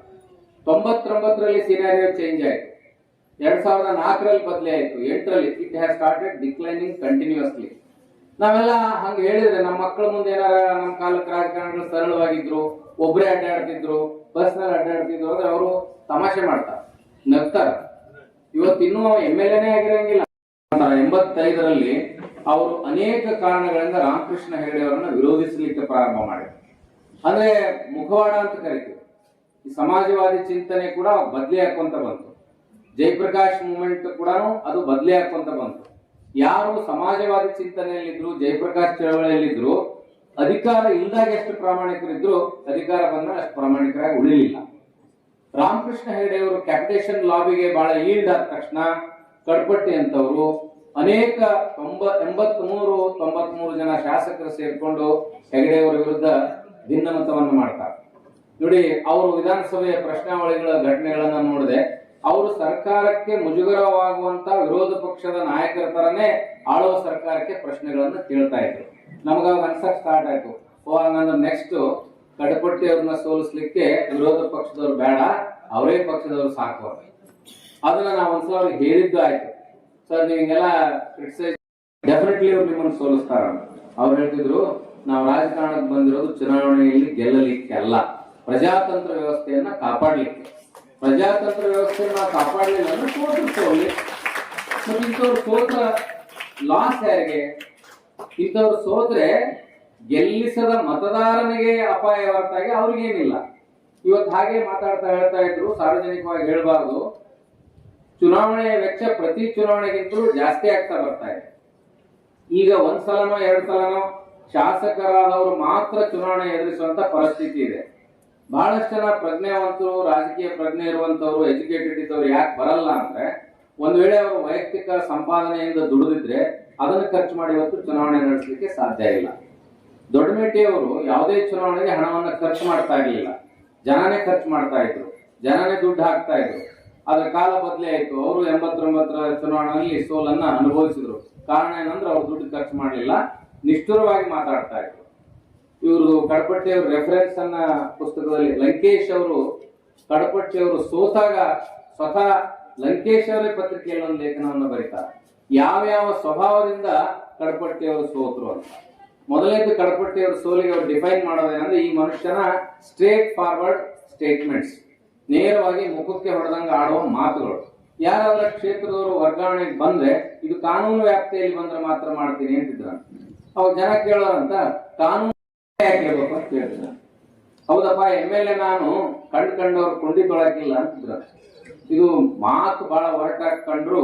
99ರಲ್ಲಿ ಸಿನಾರಿಯೋ ಚೇಂಜ್ ಆಯಿತು, 2004ರಲ್ಲಿ ಬದಲಿ ಆಯಿತು, 8ರಲ್ಲಿ it has started declining continuously. ನಾವೆಲ್ಲ ಹಂಗ ಹೇಳಿದ್ರೆ ನಮ್ಮ ಮಕ್ಕಳ ಮುಂದೆ ಏನಾರ ನಮ್ಮ ಕಾಲಕ್ಕೆ ರಾಜಕಾರಣಗಳು ಸರಳವಾಗಿದ್ರು, ಒಬ್ಬರೇ ಅಡ್ಡಾಡ್ತಿದ್ರು, ಬಸ್ನಲ್ಲಿ ಅಡ್ಡಾಡ್ತಿದ್ರು ಅಂದ್ರೆ ಅವರು ತಮಾಷೆ ಮಾಡ್ತಾರೆ, ನಗ್ತಾರ. ಇವತ್ತಿನ್ನೂ MLA ಆಗಿರಂಗಿಲ್ಲ. 85ರಲ್ಲಿ ಅವರು ಅನೇಕ ಕಾರಣಗಳಿಂದ ರಾಮಕೃಷ್ಣ ಹೆಗಡೆ ಅವರನ್ನ ವಿರೋಧಿಸಲಿಕ್ಕೆ ಪ್ರಾರಂಭ ಮಾಡಿದ್ರು. ಅಂದ್ರೆ ಮುಖವಾಡ ಅಂತ ಕರಿತೀವಿ. ಈ ಸಮಾಜವಾದಿ ಚಿಂತನೆ ಕೂಡ ಬದಲಿ ಹಾಕೊಂತ ಬಂತು. ಜಯಪ್ರಕಾಶ್ ಮೂವ್ಮೆಂಟ್ ಕೂಡ ಅದು ಬದಲಿ ಹಾಕೊಂತ ಬಂತು. ಯಾರು ಸಮಾಜವಾದಿ ಚಿಂತನೆಯಲ್ಲಿದ್ರು, ಜಯಪ್ರಕಾಶ್ ಚಳವಳಿಯಲ್ಲಿದ್ರು, ಅಧಿಕಾರ ಇಲ್ದಾಗ ಎಷ್ಟು ಪ್ರಾಮಾಣಿಕರಿದ್ರು, ಅಧಿಕಾರ ಬಂದ ಅಷ್ಟು ಪ್ರಾಮಾಣಿಕರಾಗಿ ಉಳಿಲಿಲ್ಲ. ರಾಮಕೃಷ್ಣ ಹೆಗಡೆ ಅವರು ಕ್ಯಾಪಿಟೇಷನ್ ಲಾಬಿಗೆ ಬಹಳ ಈಲ್ಡ್ ಆದ ತಕ್ಷಣ ಕಡ್ಪಟ್ಟಿ ಅಂತವರು ಅನೇಕ 83 ಜನ ಶಾಸಕರು ಸೇರ್ಕೊಂಡು ಹೆಗಡೆಯವರ ವಿರುದ್ಧ ಭಿನ್ನಮತವನ್ನು ಮಾಡ್ತಾರೆ. ನೋಡಿ, ಅವರು ವಿಧಾನಸಭೆಯ ಪ್ರಶ್ನಾವಳಿಗಳ ಘಟನೆಗಳನ್ನ ನೋಡಿದೆ. ಅವರು ಸರ್ಕಾರಕ್ಕೆ ಮುಜುಗರವಾಗುವಂತ ವಿರೋಧ ಪಕ್ಷದ ನಾಯಕರ ತರನೇ ಆಳುವ ಸರ್ಕಾರಕ್ಕೆ ಪ್ರಶ್ನೆಗಳನ್ನ ಕೇಳ್ತಾ ಇದ್ರು. ನಮಗಾಗ ಅನ್ಸಕ್ ಸ್ಟಾರ್ಟ್ ಆಯ್ತು, ಹಂಗಂದ್ರೆ ನೆಕ್ಸ್ಟ್ ಕಡಪಟ್ಟಿ ಅವ್ರನ್ನ ಸೋಲಿಸ್ಲಿಕ್ಕೆ ವಿರೋಧ ಪಕ್ಷದವ್ರು ಬೇಡ, ಅವರೇ ಪಕ್ಷದವ್ರು ಸಾಕು. ಅದನ್ನ ನಾವು ಒಂದ್ಸಲ ಅವ್ರಿಗೆ ಹೇಳಿದ್ದು ಆಯ್ತು, ಸರ್ ನೀವೆಲ್ಲ ಕ್ರಿಟಿಸೈಸ್, ಡೆಫಿನೆಟ್ಲಿ ಅವ್ರು ನಿಮ್ಮನ್ನು ಸೋಲಿಸ್ತಾರ. ಅವ್ರು ಹೇಳ್ತಿದ್ರು, ನಾವು ರಾಜಕಾರಣಕ್ಕೆ ಬಂದಿರೋದು ಚುನಾವಣೆಯಲ್ಲಿ ಗೆಲ್ಲಲಿಕ್ಕೆ ಅಲ್ಲ, ಪ್ರಜಾತಂತ್ರ ವ್ಯವಸ್ಥೆಯನ್ನ ಕಾಪಾಡ್ಲಿಕ್ಕೆ. ಪ್ರಜಾತಂತ್ರ ವ್ಯವಸ್ಥೆಯನ್ನು ನಾವು ಕಾಪಾಡಲಿಲ್ಲ ಅಂದ್ರೆ ಸೋಲಿ. ಇಂಥವ್ರು ಸೋತ ಲಾಸ್ ಯಾರಿಗೆ? ಇಂಥವ್ರು ಸೋತ್ರೆ ಗೆಲ್ಲಿಸದ ಮತದಾರನಿಗೆ ಅಪಾಯ ಹೊರತಾಗಿ ಅವ್ರಿಗೇನಿಲ್ಲ. ಇವತ್ತು ಹಾಗೆ ಮಾತಾಡ್ತಾ ಹೇಳ್ತಾ ಇದ್ರು, ಸಾರ್ವಜನಿಕವಾಗಿ ಹೇಳ್ಬಾರ್ದು. ಚುನಾವಣೆಯ ವೆಚ್ಚ ಪ್ರತಿ ಚುನಾವಣೆಗಿಂತಲೂ ಜಾಸ್ತಿ ಆಗ್ತಾ ಬರ್ತಾ ಇದೆ. ಈಗ 1 ಸಲನೋ 2 ಸಲನೋ ಶಾಸಕರಾದವರು ಮಾತ್ರ ಚುನಾವಣೆ ಎದುರಿಸುವಂತ ಪರಿಸ್ಥಿತಿ ಇದೆ. ಬಹಳಷ್ಟು ಜನ ಪ್ರಜ್ಞಾವಂತರು, ರಾಜಕೀಯ ಪ್ರಜ್ಞೆ ಇರುವಂತವ್ರು, ಎಜುಕೇಟೆಡ್ ಇದ್ದವ್ರು ಯಾಕೆ ಬರಲ್ಲ ಅಂದ್ರೆ, ಒಂದ್ ವೇಳೆ ಅವರು ವೈಯಕ್ತಿಕ ಸಂಪಾದನೆಯಿಂದ ದುಡಿದಿದ್ರೆ ಅದನ್ನು ಖರ್ಚು ಮಾಡಿ ಇವತ್ತು ಚುನಾವಣೆ ನಡೆಸಲಿಕ್ಕೆ ಸಾಧ್ಯ ಇಲ್ಲ. ದೊಡ್ಡಮೇಟಿಯವರು ಯಾವುದೇ ಚುನಾವಣೆಗೆ ಹಣವನ್ನು ಖರ್ಚು ಮಾಡ್ತಾ ಇರಲಿಲ್ಲ, ಜನನೇ ಖರ್ಚು ಮಾಡ್ತಾ ಇದ್ರು, ಜನನೇ ದುಡ್ಡು ಹಾಕ್ತಾ ಇದ್ರು. ಅದರ ಕಾಲ ಬದಲೇ ಆಯ್ತು. ಅವರು 89ರ ಚುನಾವಣೆಯಲ್ಲಿ ಸೋಲನ್ನ ಅನುಭವಿಸಿದ್ರು. ಕಾರಣ ಏನಂದ್ರೆ ಅವ್ರು ದುಡ್ಡು ಖರ್ಚು ಮಾಡಲಿಲ್ಲ, ನಿಷ್ಠುರವಾಗಿ ಮಾತಾಡ್ತಾ ಇದ್ರು. ಇವರು ಕಡಪಟ್ಟಿ ಅವ್ರ ರೆಫರೆನ್ಸ್ ಅನ್ನ ಪುಸ್ತಕದಲ್ಲಿ ಲಂಕೇಶ್ ಅವರು, ಕಡಪಟ್ಟಿ ಅವರು ಸೋತಾಗ ಸ್ವತಃ ಲಂಕೇಶ್ ಅವರೇ ಪತ್ರಿಕೆಯಲ್ಲಿ ಒಂದು ಲೇಖನವನ್ನು ಬರೀತಾರೆ, ಯಾವ್ಯಾವ ಸ್ವಭಾವದಿಂದ ಕಡಪಟ್ಟಿ ಅವರು ಸೋತರು ಅಂತ. ಮೊದಲನೇದು ಕಡಪಟ್ಟಿ ಅವ್ರ ಸೋಲಿಗೆ ಅವ್ರು ಡಿಫೈನ್ ಮಾಡೋದೇನಂದ್ರೆ, ಈ ಮನುಷ್ಯನ ಸ್ಟ್ರೇಟ್ ಫಾರ್ವರ್ಡ್ ಸ್ಟೇಟ್ಮೆಂಟ್ಸ್, ನೇರವಾಗಿ ಮುಖಕ್ಕೆ ಹೊಡೆದಂಗ ಆಡುವ ಮಾತುಗಳು. ಯಾರಾದ್ರೂ ಕ್ಷೇತ್ರದವರು ವರ್ಗಾವಣೆಗೆ ಬಂದ್ರೆ ಇದು ಕಾನೂನು ವ್ಯಾಪ್ತಿಯಲ್ಲಿ ಬಂದ್ರೆ ಮಾತ್ರ ಮಾಡ್ತೀನಿ ಅಂತಿದ್ರ. ಅವಾಗ ಜನ ಕೇಳೋರಂತ, ಕಾನೂನು ಯಾಕೆ ಹೇಳ್ಬೇಕು ಅಂತ ಕೇಳಿದ್ರ. ಹೌದಪ್ಪ, MLA ನಾನು ಕಂಡವ್ರು ಕೊಂಡಿ ತೊಳಕಿಲ್ಲ ಅಂತಿದ್ರ. ಇದು ಮಾತು ಬಹಳ ಹೊರಟಾಗಿ ಕಂಡ್ರು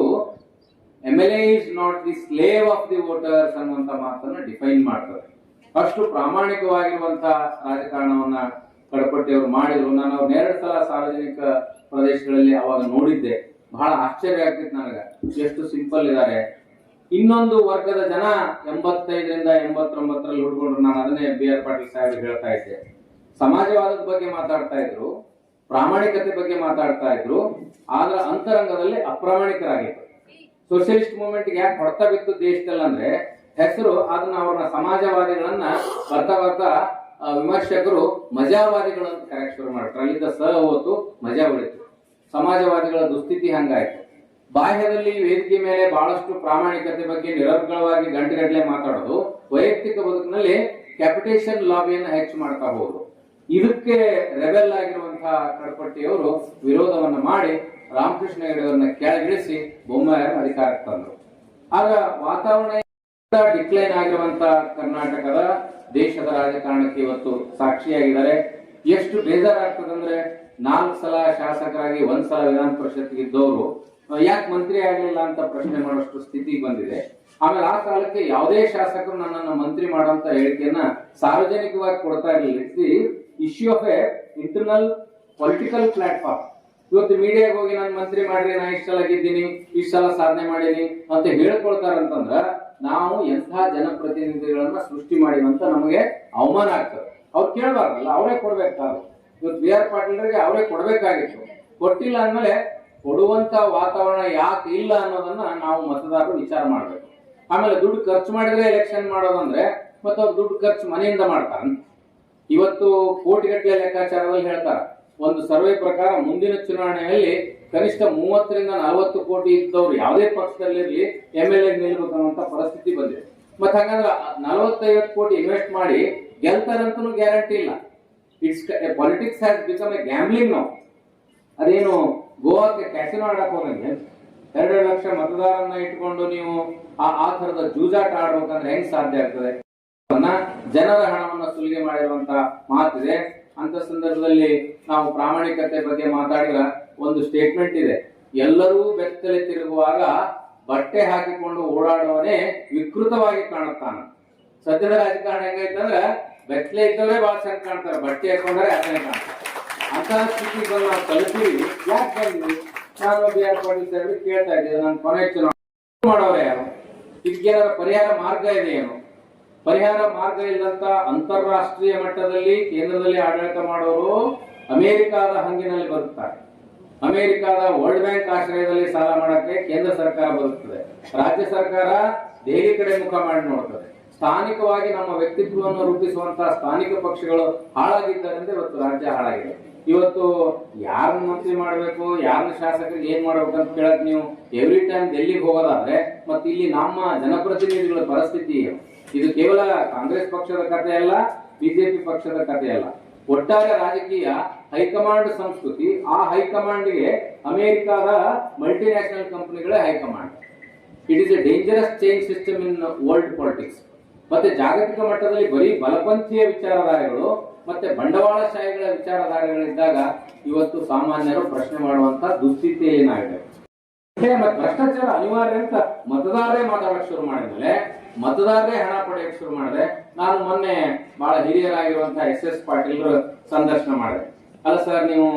MLA is not the slave of the voters ಅನ್ನುವಂತ ಮಾತನ್ನ ಡಿಫೈನ್ ಮಾಡ್ತಾರೆ. ಅಷ್ಟು ಪ್ರಾಮಾಣಿಕವಾಗಿರುವಂತಹ ರಾಜಕಾರಣವನ್ನ ಕಡಪಟ್ಟಿ ಅವರು ಮಾಡಿದ್ರು. ನಾನು ಅವ್ರನ್ನ 2 ಸಲ ಸಾರ್ವಜನಿಕ ಪ್ರದೇಶಗಳಲ್ಲಿ ಅವಾಗ ನೋಡಿದ್ದೆ. ಬಹಳ ಆಶ್ಚರ್ಯ ಆಗ್ತಿತ್ತು ನನಗೆ, ಎಷ್ಟು ಸಿಂಪಲ್ ಇದ್ದಾರೆ. ಇನ್ನೊಂದು ವರ್ಗದ ಜನ 85ರಿಂದ 89ರಲ್ಲಿ ಹುಡ್ಕೊಂಡ್ರು. ನಾನು ಅದನ್ನೇ BR ಪಾಟೀಲ್ ಸಾಹೇಬ್ ಹೇಳ್ತಾ ಇದ್ದೆ. ಸಮಾಜವಾದದ ಬಗ್ಗೆ ಮಾತಾಡ್ತಾ ಇದ್ರು, ಪ್ರಾಮಾಣಿಕತೆ ಬಗ್ಗೆ ಮಾತಾಡ್ತಾ ಇದ್ರು, ಆದ್ರ ಅಂತರಂಗದಲ್ಲಿ ಅಪ್ರಾಮಾಣಿಕರಾಗಿತ್ತು. ಸೋಷಿಯಲಿಸ್ಟ್ ಮೂವ್ಮೆಂಟ್ ಯಾಕೆ ಹೊಡ್ತಾ ಬಿತ್ತು ದೇಶದಲ್ಲಿ ಅಂದ್ರೆ, ಹೆಸರು ಅದನ್ನ ಅವ್ರನ್ನ ಸಮಾಜವಾದಿಗಳನ್ನ ಬರ್ತಾ ಬರ್ತಾ ವಿಮರ್ಶಕರು ಮಜಾವಾದಿಗಳು ಅಂತ ಕರೆಕ್ಟ್ ಶುರು ಮಾಡ್ತಾರೆ. ಅಲ್ಲಿಂದ ಹೋತು ಮಜಾ ಉಳಿತು. ಸಮಾಜವಾದಿಗಳ ದುಸ್ಥಿತಿ ಹಂಗಾಯ್ತು. ಬಾಹ್ಯದಲ್ಲಿ ವೇದಿಕೆ ಮೇಲೆ ಬಹಳಷ್ಟು ಪ್ರಾಮಾಣಿಕತೆ ಬಗ್ಗೆ ನಿರರ್ಗಳವಾಗಿ ಗಂಟೆಗಟ್ಟಲೆ ಮಾತಾಡೋದು, ವೈಯಕ್ತಿಕ ಬದುಕಿನಲ್ಲಿ ಕ್ಯಾಪಿಟೇಷನ್ ಲಾಬಿಯನ್ನು ಹೆಚ್ಚು ಮಾಡ್ತಾ ಹೋದ್ರು. ಇದಕ್ಕೆ ರೆಬೆಲ್ ಆಗಿರುವಂತಹ ಕಡಪಟ್ಟಿಯವರು ವಿರೋಧವನ್ನ ಮಾಡಿ ರಾಮಕೃಷ್ಣ ಹೆಗಡೆಯವರನ್ನ ಕೆಳಗಿಳಿಸಿ ಬೊಮ್ಮಾಯಿಯವರು ಅಧಿಕಾರಕ್ಕೆ ತಂದರು. ಆಗ ವಾತಾವರಣ ಡಿಕ್ಲೈನ್ ಆಗಿರುವಂತಹ ಕರ್ನಾಟಕದ ದೇಶದ ರಾಜಕಾರಣಕ್ಕೆ ಇವತ್ತು ಸಾಕ್ಷಿಯಾಗಿದ್ದಾರೆ. ಎಷ್ಟು ಬೇಜಾರಾಗ್ತದಂದ್ರೆ, 4 ಸಲ ಶಾಸಕರಾಗಿ 1 ಸಲ ವಿಧಾನ ಪರಿಷತ್ಗೆ ಇದ್ದವರು ಯಾಕೆ ಮಂತ್ರಿ ಆಗ್ಲಿಲ್ಲ ಅಂತ ಪ್ರಶ್ನೆ ಮಾಡುವಷ್ಟು ಸ್ಥಿತಿ ಬಂದಿದೆ. ಆಮೇಲೆ ಆ ಕಾಲಕ್ಕೆ ಯಾವುದೇ ಶಾಸಕರು ನನ್ನನ್ನು ಮಂತ್ರಿ ಮಾಡುವಂತ ಹೇಳಿಕೆಯನ್ನ ಸಾರ್ವಜನಿಕವಾಗಿ ಕೊಡ್ತಾ ಇರಲಿಲ್ಲ. It's the issue of A internal political platform. ಇವತ್ತು ಮೀಡಿಯಾಗ ಹೋಗಿ ನಾನು ಮಂತ್ರಿ ಮಾಡ್ರಿ, ನಾ ಇಷ್ಟೆಲ್ಲ ಗೆದ್ದೀನಿ, ಇಷ್ಟೆಲ್ಲ ಸಾಧನೆ ಮಾಡೀನಿ ಅಂತ ಹೇಳ್ಕೊಳ್ತಾರಂತಂದ್ರ ನಾವು ಎಂಥ ಜನಪ್ರತಿನಿಧಿಗಳನ್ನ ಸೃಷ್ಟಿ ಮಾಡಿವಂತ ನಮಗೆ ಅವಮಾನ ಆಗ್ತದೆ. ಅವ್ರು ಕೇಳಬಾರ್ದಲ್ಲ, ಅವರೇ ಕೊಡ್ಬೇಕಾದ್ರು. ಇವತ್ತು ಬಿ ಆರ್ ಪಾಟೀಲ್ರಿಗೆ ಅವರೇ ಕೊಡ್ಬೇಕಾಗಿತ್ತು. ಕೊಟ್ಟಿಲ್ಲ ಅಂದ್ಮೇಲೆ ಕೊಡುವಂತ ವಾತಾವರಣ ಯಾಕೆ ಇಲ್ಲ ಅನ್ನೋದನ್ನ ನಾವು ಮತದಾರರು ವಿಚಾರ ಮಾಡ್ಬೇಕು. ಆಮೇಲೆ ದುಡ್ಡು ಖರ್ಚು ಮಾಡಿದ್ರೆ ಎಲೆಕ್ಷನ್ ಮಾಡೋದಂದ್ರೆ ಮತ್ತೆ ಅವ್ರು ದುಡ್ಡು ಖರ್ಚು ಮನೆಯಿಂದ ಮಾಡ್ತಾರ. ಇವತ್ತು ಕೋಟಿಗಟ್ಟಲೆ ಲೆಕ್ಕಾಚಾರದಲ್ಲಿ ಹೇಳ್ತಾರ. ಒಂದು ಸರ್ವೆ ಪ್ರಕಾರ ಮುಂದಿನ ಚುನಾವಣೆಯಲ್ಲಿ ಕನಿಷ್ಠ 30 ರಿಂದ 40 ಕೋಟಿ ಇದ್ದವ್ರು ಯಾವುದೇ ಪಕ್ಷದಲ್ಲಿರ್ಲಿ MLA ನಿಲ್ಬೇಕನ್ನುವಂತ ಪರಿಸ್ಥಿತಿ ಬಂದಿದೆ. ಮತ್ತೆ ಹಾಗಂದ್ರೆ 40-50 ಕೋಟಿ ಇನ್ವೆಸ್ಟ್ ಮಾಡಿ ಗೆಲ್ತಾರಂತನೂ ಗ್ಯಾರಂಟಿ ಇಲ್ಲ. It's politics has become A gambling ನಾವು. ಅದೇನು ಗೋವಾಕ್ಕೆ ಕ್ಯಾಸಿನೋ ಆಡಕ್ ಹೋದಂಗೆ 2 ಲಕ್ಷ ಮತದಾರನ್ನ ಇಟ್ಕೊಂಡು ನೀವು ಆ ತರದ ಜೂಜಾಟ ಆಡ್ಬೇಕಂದ್ರೆ ಹೆಂಗ್ ಸಾಧ್ಯ ಆಗ್ತದೆ? ಜನರ ಹಣವನ್ನ ಸುಲಿಗೆ ಮಾಡಿರುವಂತ ಮಾತಿದೆ. ಅಂತ ಸಂದರ್ಭದಲ್ಲಿ ನಾವು ಪ್ರಾಮಾಣಿಕತೆ ಬಗ್ಗೆ ಮಾತಾಡಿದ ಒಂದು ಸ್ಟೇಟ್ಮೆಂಟ್ ಇದೆ. ಎಲ್ಲರೂ ಬೆತ್ತಲೆ ತಿರುಗುವಾಗ ಬಟ್ಟೆ ಹಾಕಿಕೊಂಡು ಓಡಾಡುವನೇ ವಿಕೃತವಾಗಿ ಕಾಣುತ್ತಾನ. ಸದ್ಯದ ರಾಜಕಾರಣ ಹೆಂಗೈತಂದ್ರೆ ಬೆತ್ತಲೆ ಇದ್ದವರೇ ಬಹಳ ಚೆನ್ನಾಗಿ ಕಾಣ್ತಾರೆ, ಬಟ್ಟೆ ಹಾಕೊಂಡ್ರೆ ಅದನ್ನೇ ಕಾಣ್ತಾರೆ. ಅಂತಹ ಸ್ಥಿತಿಗೆ ನಾವು ತಲುಪಿವಿ. ಯಾಕೆ ಬಂದ್ವಿ? ನಾನು ಬಿ ಆರ್ ಪಾಟೀಲ್ ಸಾಹೇಬ್ರಿಗೆ ಕೇಳ್ತಾ ಇದ್ದೇನೆ, ನಾನು ಕೊನೆ ಚುನಾವಣೆ ಮಾಡೋರೆ ಯಾರು? ಇದಕ್ಕೇನಾರ ಪರಿಹಾರ ಮಾರ್ಗ ಇದೆ ಏನು? ಪರಿಹಾರ ಮಾರ್ಗ ಇಲ್ಲಂತ ಅಂತಾರಾಷ್ಟ್ರೀಯ ಮಟ್ಟದಲ್ಲಿ ಕೇಂದ್ರದಲ್ಲಿ ಆಡಳಿತ ಮಾಡೋರು ಅಮೆರಿಕಾದ ಹಂಗಿನಲ್ಲಿ ಬರುತ್ತಾರೆ. ಅಮೆರಿಕಾದ ವರ್ಲ್ಡ್ ಬ್ಯಾಂಕ್ ಆಶ್ರಯದಲ್ಲಿ ಸಾಲ ಮಾಡಕ್ಕೆ ಕೇಂದ್ರ ಸರ್ಕಾರ ಬರುತ್ತದೆ, ರಾಜ್ಯ ಸರ್ಕಾರ ದೆಹಲಿ ಕಡೆ ಮುಖ ಮಾಡಿ ನೋಡ್ತದೆ. ಸ್ಥಾನಿಕವಾಗಿ ನಮ್ಮ ವ್ಯಕ್ತಿತ್ವವನ್ನು ರೂಪಿಸುವಂತಹ ಸ್ಥಾನಿಕ ಪಕ್ಷಗಳು ಹಾಳಾಗಿದ್ದರಿಂದ ಇವತ್ತು ರಾಜ್ಯ ಹಾಳಾಗಿದೆ. ಇವತ್ತು ಯಾರನ್ನ ಮಂತ್ರಿ ಮಾಡಬೇಕು, ಯಾರನ್ನ ಶಾಸಕರಿಗೆ ಏನ್ ಮಾಡ್ಬೇಕು ಅಂತ ಕೇಳಕ್ ನೀವು ಎವ್ರಿ ಟೈಮ್ ಡೆಲ್ಲಿಗೆ ಹೋಗೋದಾದ್ರೆ ಮತ್ತೆ ಇಲ್ಲಿ ನಮ್ಮ ಜನಪ್ರತಿನಿಧಿಗಳ ಪರಿಸ್ಥಿತಿ ಏನು? ಇದು ಕೇವಲ ಕಾಂಗ್ರೆಸ್ ಪಕ್ಷದ ಕಥೆ ಅಲ್ಲ, ಬಿಜೆಪಿ ಪಕ್ಷದ ಕಥೆ ಅಲ್ಲ. ಒಟ್ಟಾರೆ ರಾಜಕೀಯ ಹೈಕಮಾಂಡ್ ಸಂಸ್ಕೃತಿ. ಆ ಹೈಕಮಾಂಡ್ಗೆ ಅಮೆರಿಕಾದ ಮಲ್ಟಿನ್ಯಾಷನಲ್ ಕಂಪನಿಗಳೇ ಹೈಕಮಾಂಡ್. It is a dangerous change system in world politics. ಮತ್ತೆ ಜಾಗತಿಕ ಮಟ್ಟದಲ್ಲಿ ಬರೀ ಬಲಪಂಥೀಯ ವಿಚಾರಧಾರೆಗಳು ಮತ್ತೆ ಬಂಡವಾಳಶಾಹಿಗಳ ವಿಚಾರಧಾರೆಗಳಿದ್ದಾಗ ಇವತ್ತು ಸಾಮಾನ್ಯರು ಪ್ರಶ್ನೆ ಮಾಡುವಂತ ದುಸ್ಥಿತಿ ಏನಾಗಿದೆ. ಮತ್ತೆ ಭ್ರಷ್ಟಾಚಾರ ಅನಿವಾರ್ಯ ಅಂತ ಮತದಾರರೇ ಮಾತಾಡಕ್ ಶುರು ಮಾಡಿದ್ಮೇಲೆ ಮತದಾರರೇ ಹಣ ಪಡೆಯಕ್ಕೆ ಶುರು ಮಾಡಿದೆ. ನಾನು ಮೊನ್ನೆ ಬಹಳ ಹಿರಿಯರಾಗಿರುವಂತಹ SS ಪಾಟೀಲ್ ಸಂದರ್ಶನ ಮಾಡಿದೆ. ಅಲ್ಲ ಸರ್, ನೀವು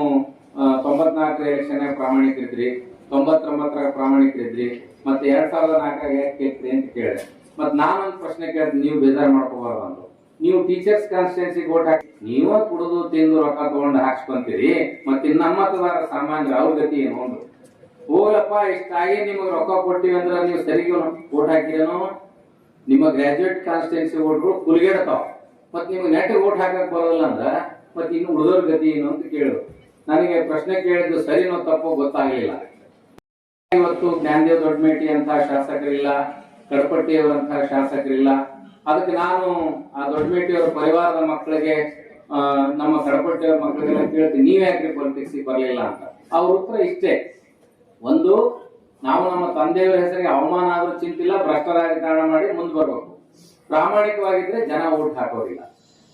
94 ಎಲೆಕ್ಷನ್ ಪ್ರಾಮಾಣಿಕರಿದ್ರಿ, 99 ಪ್ರಾಮಾಣಿಕರಿದ್ರಿ, ಮತ್ತೆ 2004 ಯಾಕೆ ಗೆದ್ರಿ ಅಂತ ಕೇಳಿದೆ. ಮತ್ ನಾನೊಂದು ಪ್ರಶ್ನೆ ಕೇಳಿದ್ರೆ ನೀವು ಬೇಜಾರು ಮಾಡ್ಕೋಬಾರ್ದು ಅಂದ್ರು. ನೀವು ಟೀಚರ್ಸ್ ಕಾನ್ಸ್ಟಿಟ್ಯೂನ್ಸಿಗೆ ಓಟ್ ಹಾಕಿ ನೀವ ಕುಡಿದು ತಿಂದು ರೊಕ್ಕ ತಗೊಂಡು ಹಾಕ್ಸ್ಕೊಂತೀರಿ, ಮತ್ತೆ ನಮ್ಮ ಮತದಾರ ಸಾಮಾನ್ಯರ ಅವ್ರ ಗತಿ ಏನು ಅಂದ್ರು. ಹೋಗಲಪ್ಪ, ಇಷ್ಟಾಗಿ ನಿಮಗೆ ರೊಕ್ಕ ಕೊಟ್ಟಿವಿ ಅಂದ್ರೆ ನೀವು ಸರಿಗೆ ಓಟ್ ಹಾಕಿರೇನೋ? ನಿಮ್ಮ ಗ್ರಾಜುಯೇಟ್ ಕಾನ್ಸ್ಟಿಟ್ಯೂನ್ಸಿ ಓಟ್ಗಳು ಕುಲ್ಗೇಡ್ತಾವ, ಮತ್ ನಿಮ್ಗೆ ನೆಟ್ ಓಟ್ ಹಾಕಕ್ ಬರೋದಿಲ್ಲ ಅಂದ್ರ ಮತ್ತೆ ಇನ್ನು ಉಳಿದೋರ್ ಗತಿ ಏನು ಅಂತ ಕೇಳಿದ್ರು. ನನಗೆ ಪ್ರಶ್ನೆ ಕೇಳಿದ್ದು ಸರಿನೋ ತಪ್ಪೋ ಗೊತ್ತಾಗ್ಲಿಲ್ಲ. ಇವತ್ತು ಜ್ಞಾನದೇವ್ ದೊಡ್ಡಮೇಟಿ ಅಂತ ಶಾಸಕರಿಲ್ಲ, ಕಡಪಟ್ಟಿಯವರಂತಹ ಶಾಸಕರಿಲ್ಲ. ಅದಕ್ಕೆ ನಾನು ಆ ದೊಡ್ಡಮೇಟಿಯವರ ಪರಿವಾರದ ಮಕ್ಕಳಿಗೆ, ನಮ್ಮ ಕಡಪಟ್ಟಿಯವರ ಮಕ್ಕಳಿಗೆಲ್ಲ ಕೇಳ್ತೀನಿ, ನೀವ್ ಯಾಕ್ರಿ ಪೊಲಿಟಿಕ್ಸ್ ಬರ್ಲಿಲ್ಲ ಅಂತ. ಅವ್ರ ಉತ್ತರ ಇಷ್ಟೇ: ಒಂದು, ನಾವು ನಮ್ಮ ತಂದೆಯವರ ಹೆಸರಿಗೆ ಅವಮಾನ ಆದ್ರೂ ಚಿಂತಿಲ್ಲ, ಭ್ರಷ್ಟ ರಾಜಕಾರಣ ಮಾಡಿ ಮುಂದೆ ಬರ್ಬೇಕು. ಪ್ರಾಮಾಣಿಕವಾಗಿದ್ರೆ ಜನ ಓಟ್ ಹಾಕೋದಿಲ್ಲ.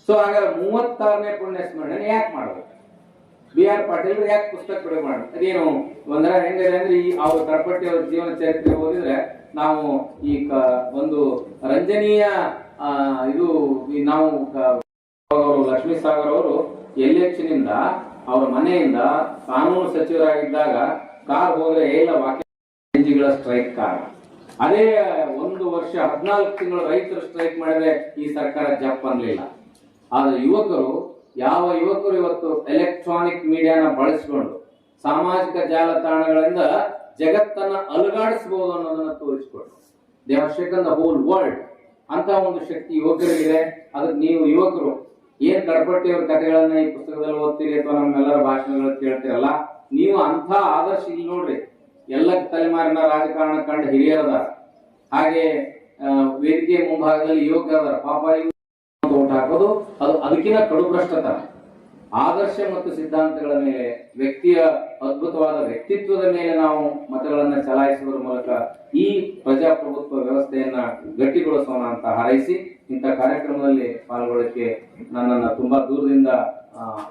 ಸೊ ಹಾಗಾದ್ರೆ 36ನೇ ಪುಣ್ಯ ಸ್ಮರಣೆ ಯಾಕೆ ಮಾಡ್ಬೇಕು? ಬಿ ಆರ್ ಪಾಟೀಲ್ ಯಾಕೆ ಪುಸ್ತಕ ಬಿಡುಗಡೆ ಮಾಡಿ? ಅದೇನು ಒಂದರ ಹೆಂಗಿದೆ ಅಂದ್ರೆ, ಈ ಅವ್ರ ಕಡಪಟ್ಟಿ ಅವ್ರ ಜೀವನ ಚರಿತ್ರೆ ಓದಿದ್ರೆ ನಾವು ಈ ಒಂದು ರಂಜನೀಯ ಇದು ನಾವು ಲಕ್ಷ್ಮೀ ಸಾಗರ್ ಅವರು ಎಲೆಕ್ಷನ್ ಅವರ ಮನೆಯಿಂದ ಕಾನೂನು ಸಚಿವರಾಗಿದ್ದಾಗ ಕಾರ್ ಹೋದ್ರೆ ಎಲ್ಲ ವಾಕ್ಯಗಳ ಸ್ಟ್ರೈಕ್ ಕಾರ್. ಅದೇ 1 ವರ್ಷ 14 ತಿಂಗಳು ರೈತರು ಸ್ಟ್ರೈಕ್ ಮಾಡಿದ್ರೆ ಈ ಸರ್ಕಾರ ಜಪ್ ಅನ್ಲಿಲ್ಲ. ಆದ್ರೆ ಯಾವ ಯುವಕರು ಇವತ್ತು ಎಲೆಕ್ಟ್ರಾನಿಕ್ ಮೀಡಿಯಾನ ಬಳಸಿಕೊಂಡು ಸಾಮಾಜಿಕ ಜಾಲತಾಣಗಳಿಂದ ಜಗತ್ತನ್ನ ಅಲುಗಾಡಿಸಬಹುದು ಅನ್ನೋದನ್ನ ತೋರಿಸಿಕೊಟ್ರು. They are shaken the whole world. ಅಂತ ಒಂದು ಶಕ್ತಿ ಯುವಕರಿಗಿದೆ. ಅದಕ್ಕೆ ನೀವು ಯುವಕರು ಏನ್ ಕಡಪಟ್ಟಿಯವ್ರ ಕಥೆಗಳನ್ನ ಈ ಪುಸ್ತಕದಲ್ಲಿ ಓದ್ತೀರಿ ಅಥವಾ ನಮ್ಮೆಲ್ಲರ ಭಾಷಣಗಳು ಕೇಳ್ತಿರಲ್ಲ, ನೀವು ಅಂತ ಆದರ್ಶ ಇಲ್ಲಿ ನೋಡ್ರಿ. ಎಲ್ಲ ತಲೆಮಾರಿನ ರಾಜಕಾರಣ ಕಂಡು ಹಿರಿಯರದಾರ, ಹಾಗೆ ವೇದಿಕೆ ಮುಂಭಾಗದಲ್ಲಿ ಯುವಕರದಾರ. ಪಾಪ ಓಟ್ ಹಾಕೋದು ಅದಕ್ಕಿಂತ ಕಡು ಭ್ರಷ್ಟತನ. ಆದರ್ಶ ಮತ್ತು ಸಿದ್ಧಾಂತಗಳ ಮೇಲೆ, ವ್ಯಕ್ತಿಯ ಅದ್ಭುತವಾದ ವ್ಯಕ್ತಿತ್ವದ ಮೇಲೆ ನಾವು ಮತಗಳನ್ನ ಚಲಾಯಿಸುವುದರ ಮೂಲಕ ಈ ಪ್ರಜಾಪ್ರಭುತ್ವ ವ್ಯವಸ್ಥೆಯನ್ನ ಗಟ್ಟಿಗೊಳಿಸೋಣ ಅಂತ ಹಾರೈಸಿ, ಇಂಥ ಕಾರ್ಯಕ್ರಮದಲ್ಲಿ ಪಾಲ್ಗೊಳ್ಳಕ್ಕೆ ನನ್ನನ್ನು ತುಂಬಾ ದೂರದಿಂದ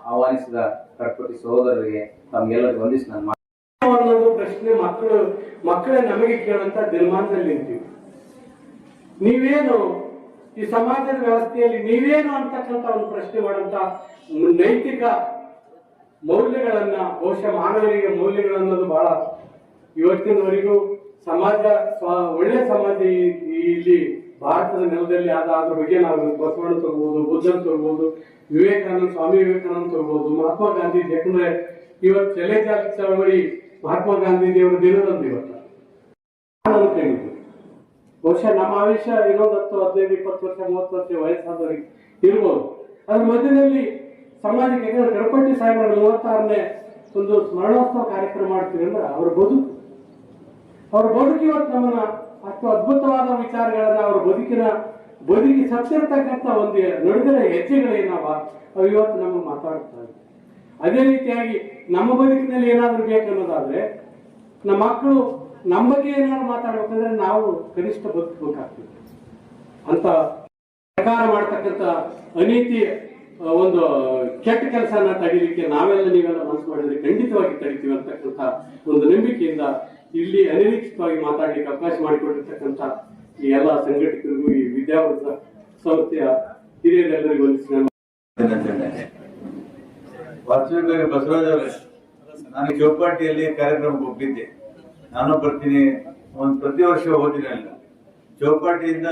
ಆಹ್ವಾನಿಸಿದ ಕಡಪಟ್ಟಿ ಸಹೋದರರಿಗೆ ತಮ್ಗೆಲ್ಲರಿಗೂ ವಂದಿಸಿ ನಾನು ಪ್ರಶ್ನೆ ಮಕ್ಕಳೇ ನಮಗೆ ಕೇಳುವಂತ ದಿನಮಾನದಲ್ಲಿ ನಿಂತೀವಿ. ನೀವೇನು ಈ ಸಮಾಜದ ವ್ಯವಸ್ಥೆಯಲ್ಲಿ ನೀವೇನು ಅಂತಕ್ಕಂಥ ಒಂದು ಪ್ರಶ್ನೆ ಮಾಡುವಂತ ನೈತಿಕ ಮೌಲ್ಯಗಳನ್ನ, ಬಹುಶಃ ಮಾನವೀಯ ಮೌಲ್ಯಗಳನ್ನೋದು ಬಹಳ ಇವತ್ತಿನವರೆಗೂ ಸಮಾಜ ಒಳ್ಳೆ ಸಮಾಜ ಇಲ್ಲಿ ಭಾರತದ ನೆಲದಲ್ಲಿ ಅದ್ರ ಬಗ್ಗೆ ನಾವು ಬಸವಣ್ಣ ತಗೋಬಹುದು, ಬುದ್ಧನ್ ತಗೋಬಹುದು, ವಿವೇಕಾನಂದ, ಸ್ವಾಮಿ ವಿವೇಕಾನಂದ ತಗೋಬಹುದು, ಮಹಾತ್ಮ ಗಾಂಧೀಜಿ. ಯಾಕಂದ್ರೆ ಇವತ್ತು ಚಲೆ ಚಳವಳಿ ಮಹಾತ್ಮ ಗಾಂಧೀಜಿಯವರ ದಿನದಂದು ಇವತ್ತು ಅನ್ಕೊಂಡಿದ್ವಿ. ಬಹುಶಃ ನಮ್ಮ ಆಯುಷ್ಯ ಇನ್ನೊಂದು 10, 15, 20 ವರ್ಷ, 30 ವರ್ಷ ವಯಸ್ಸಾದವರಿಗೆ ಇರ್ಬೋದು. ಅದ್ರ ಮಧ್ಯದಲ್ಲಿ ಸಮಾಜಕ್ಕೆ ಗಣಪತಿ ಸಾಹೇಬರ 36ನೇ ಒಂದು ಸ್ಮರಣೋತ್ಸವ ಕಾರ್ಯಕ್ರಮ ಮಾಡ್ತೀವಿ ಅಂದ್ರೆ ಅವ್ರ ಬದುಕು ಇವತ್ತು ನಮ್ಮನ್ನ ಅಷ್ಟು ಅದ್ಭುತವಾದ ವಿಚಾರಗಳನ್ನ ಅವ್ರ ಬದುಕಿ ಸತ್ತಿರ್ತಕ್ಕಂಥ ಒಂದು ನಡೆದಿರೋ ಹೆಜ್ಜೆಗಳೇನವ ಅವು ಇವತ್ತು ನಮಗೆ ಮಾತಾಡ್ತಾರೆ. ಅದೇ ರೀತಿಯಾಗಿ ನಮ್ಮ ಬದುಕಿನಲ್ಲಿ ಏನಾದ್ರೂ ಬೇಕನ್ನೋದಾದ್ರೆ ನಮ್ಮ ಮಕ್ಕಳು ನಮ್ಮ ಬಗ್ಗೆ ಏನಾದ್ರು ಮಾತಾಡ್ಬೇಕಂದ್ರೆ ನಾವು ಕನಿಷ್ಠ ಬದುಕಬೇಕಾಗ್ತದೆ ಅಂತ ಪ್ರಕಾರ ಮಾಡ್ತಕ್ಕಂಥ ಅನೀತಿ ಒಂದು ಕೆಟ್ಟ ಕೆಲಸನ ತಡೀಲಿಕ್ಕೆ ನೀವೆಲ್ಲ ಮನಸ್ಸು ಮಾಡಿದ್ರೆ ಖಂಡಿತವಾಗಿ ತಡಿತೀವಿ ಅಂತಕ್ಕಂಥ ಒಂದು ನಂಬಿಕೆಯಿಂದ ಇಲ್ಲಿ ಅನಿರೀಕ್ಷಿತವಾಗಿ ಮಾತಾಡ್ಲಿಕ್ಕೆ ಅವಕಾಶ ಮಾಡಿಕೊಟ್ಟಿರ್ತಕ್ಕಂಥ ಈ ಎಲ್ಲ ಸಂಘಟಕರಿಗೂ, ಈ ವಿದ್ಯಾವರ್ಗ ಸಂಸ್ಥೆಯ ಹಿರಿಯರೆಲ್ಲರಿಗೂ ವಾಸ್ತವಿಕವಾಗಿ ಬಸವರಾಜ್ ಅವರೇ, ನಾನು ಚೌಪಾಟಿಯಲ್ಲಿ ಕಾರ್ಯಕ್ರಮಕ್ಕೆ ಹೋಗಿದ್ದೆ. ನಾನು ಬರ್ತೀನಿ, ಪ್ರತಿ ವರ್ಷ ಹೋಗ್ತೀನಿ. ಅಲ್ಲ, ಚೌಪಾಟಿಯಿಂದ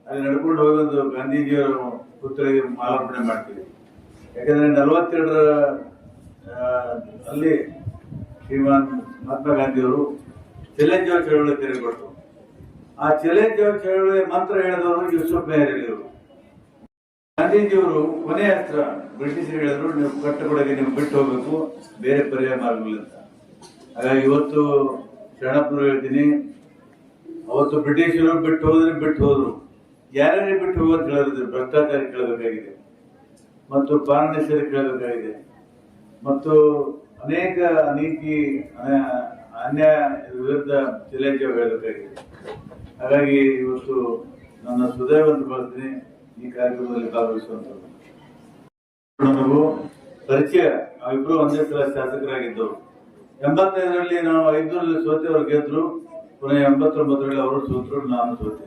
ಅಲ್ಲಿ ನಡ್ಕೊಂಡು ಹೋಗಿ ಒಂದು ಗಾಂಧೀಜಿಯವರ ಪುತ್ರಿಗೆ ಮಾಲಾರ್ಪಣೆ ಮಾಡ್ತೀವಿ. ಯಾಕಂದ್ರೆ 42ರ ಅಲ್ಲಿ ಶ್ರೀಮಾನ್ ಮಹಾತ್ಮ ಗಾಂಧಿಯವರು ಚಾಲೆಂಜ್ ಆಫ್ ಚಳವಳಿ ತೆರೆಕೊಟ್ಟು, ಆ ಚಾಲೆಂಜ್ ಆಫ್ ಚಳವಳಿ ಮಂತ್ರ ಹೇಳಿದವರು ಯೂಸುಫ್ ಮೆಹರಿ ಅವರು. ಗಾಂಧೀಜಿಯವರು ಕೊನೆಯ ಅಸ್ತ್ರ ಬ್ರಿಟಿಷರು ಹೇಳಿದ್ರು, ನೀವು ಕಟ್ಟಕೊಡಗೆ ನೀವು ಬಿಟ್ಟು ಹೋಗ್ಬೇಕು, ಬೇರೆ ಪರ್ಯಾಯ ಮಾರ್ಗಗಳಿಲ್ಲ ಅಂತ. ಹಾಗಾಗಿ ಇವತ್ತು ಶರಣಪ್ಪನವರು ಹೇಳ್ತೀನಿ, ಅವತ್ತು ಬ್ರಿಟಿಷರು ಬಿಟ್ಟು ಹೋದ್ರು. ಯಾರ್ಯಾರೇ ಬಿಟ್ಟು ಹೋಗೋದು ಕೇಳಿದ್ರು, ಭ್ರಷ್ಟಾಚಾರ ಕೇಳಬೇಕಾಗಿದೆ, ಮತ್ತು ಪಾರದರ್ಶಕ ಕೇಳಬೇಕಾಗಿದೆ, ಮತ್ತು ಅನೇಕ ನೀತಿ ಅನ್ಯಾಯ ವಿರುದ್ಧ ಚಾಲೆಂಜ್ ಹೇಳಬೇಕಾಗಿದೆ. ಹಾಗಾಗಿ ಇವತ್ತು ನನ್ನ ಹೃದಯವನ್ನು ಬಳಸ್ತೀನಿ ಈ ಕಾರ್ಯಕ್ರಮದಲ್ಲಿ ಭಾಗವಹಿಸುವಂಥದ್ದು. ನಮಗೂ ಪರಿಚಯ, ನಾವಿಬ್ರು ಒಂದೇ ಸಲ ಶಾಸಕರಾಗಿದ್ದವರು. 85ರಲ್ಲಿ ನಾವು 500 ಸೋತೆ, ಅವ್ರು ಗೆದ್ರು. ಪುನಃ 89ರಲ್ಲಿ ಅವರು ಸೋತರು, ನಾನು ಸೋತೆ.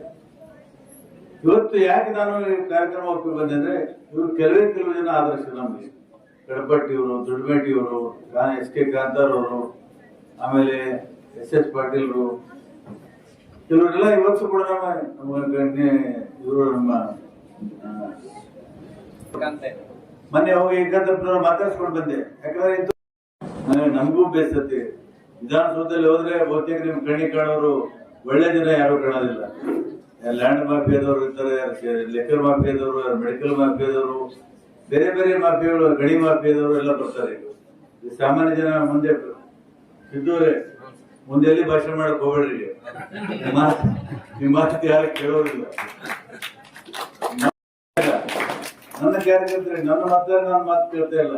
ಇವತ್ತು ಯಾಕೆ ನಾನು ಈ ಕಾರ್ಯಕ್ರಮ ಹೋಗಿ ಬಂದೆ ಅಂದ್ರೆ, ಇವರು ಕೆಲವು ಜನ ಆದರ್ಶ ನಮಗೆ. ಕಡಪಟ್ಟಿಯವರು, ದೊಡ್ಡಮೇಟಿಯವರು, SK ಕಾಂತಾರ್ ಅವರು, ಆಮೇಲೆ SS ಪಾಟೀಲ್ರು, ಕೆಲವರೆಲ್ಲ ಇವತ್ತು ಕೂಡ ಇವರು ನಮ್ಮ ಮೊನ್ನೆ ಹೋಗಿ ಏಕಾಂತಪ್ಪನವ್ರು ಮಾತಾಡ್ಸ್ಕೊಂಡು ಬಂದೆ. ಯಾಕಂದ್ರೆ ನಮಗೂ ಬೇಸತ್ತೆ. ವಿಧಾನಸೌಧದಲ್ಲಿ ಹೋದ್ರೆ ಬಹುತೇಕ ನಿಮ್ ಕಣ್ಣಿ ಕಾಣೋರು ಒಳ್ಳೆ ಜನ ಯಾರು ಕಾಣೋದಿಲ್ಲ. ಲ್ಯಾಂಡ್ ಮಾಫಿಯಾದವರು ಇರ್ತಾರೆ, ಲೆಕ್ಕರ್ ಮಾಫಿಯಾದವರು, ಮೆಡಿಕಲ್ ಮಾಫಿಯಾದವರು, ಬೇರೆ ಬೇರೆ ಮಾಫಿಯಾಗಳು, ಗಣಿ ಮಾಫಿಯಾದವರು ಎಲ್ಲ ಬರ್ತಾರೆ. ಸಾಮಾನ್ಯ ಜನ ಮುಂದೆ ಸಿದ್ದೂರೇ ಮುಂದೆ ಎಲ್ಲಿ ಭಾಷಣ ಮಾಡಕ್ ಹೋಗ್ಬೇಡ್ರಿ, ನಿಮ್ಮ ಮಾತು ಯಾರು ಕೇಳೋದಿಲ್ಲ. ನನ್ನ ಕಾರ್ಯಕರ್ತರಿ ನನ್ನ ಮಾತು ಕೇಳ್ತಾ ಇಲ್ಲ.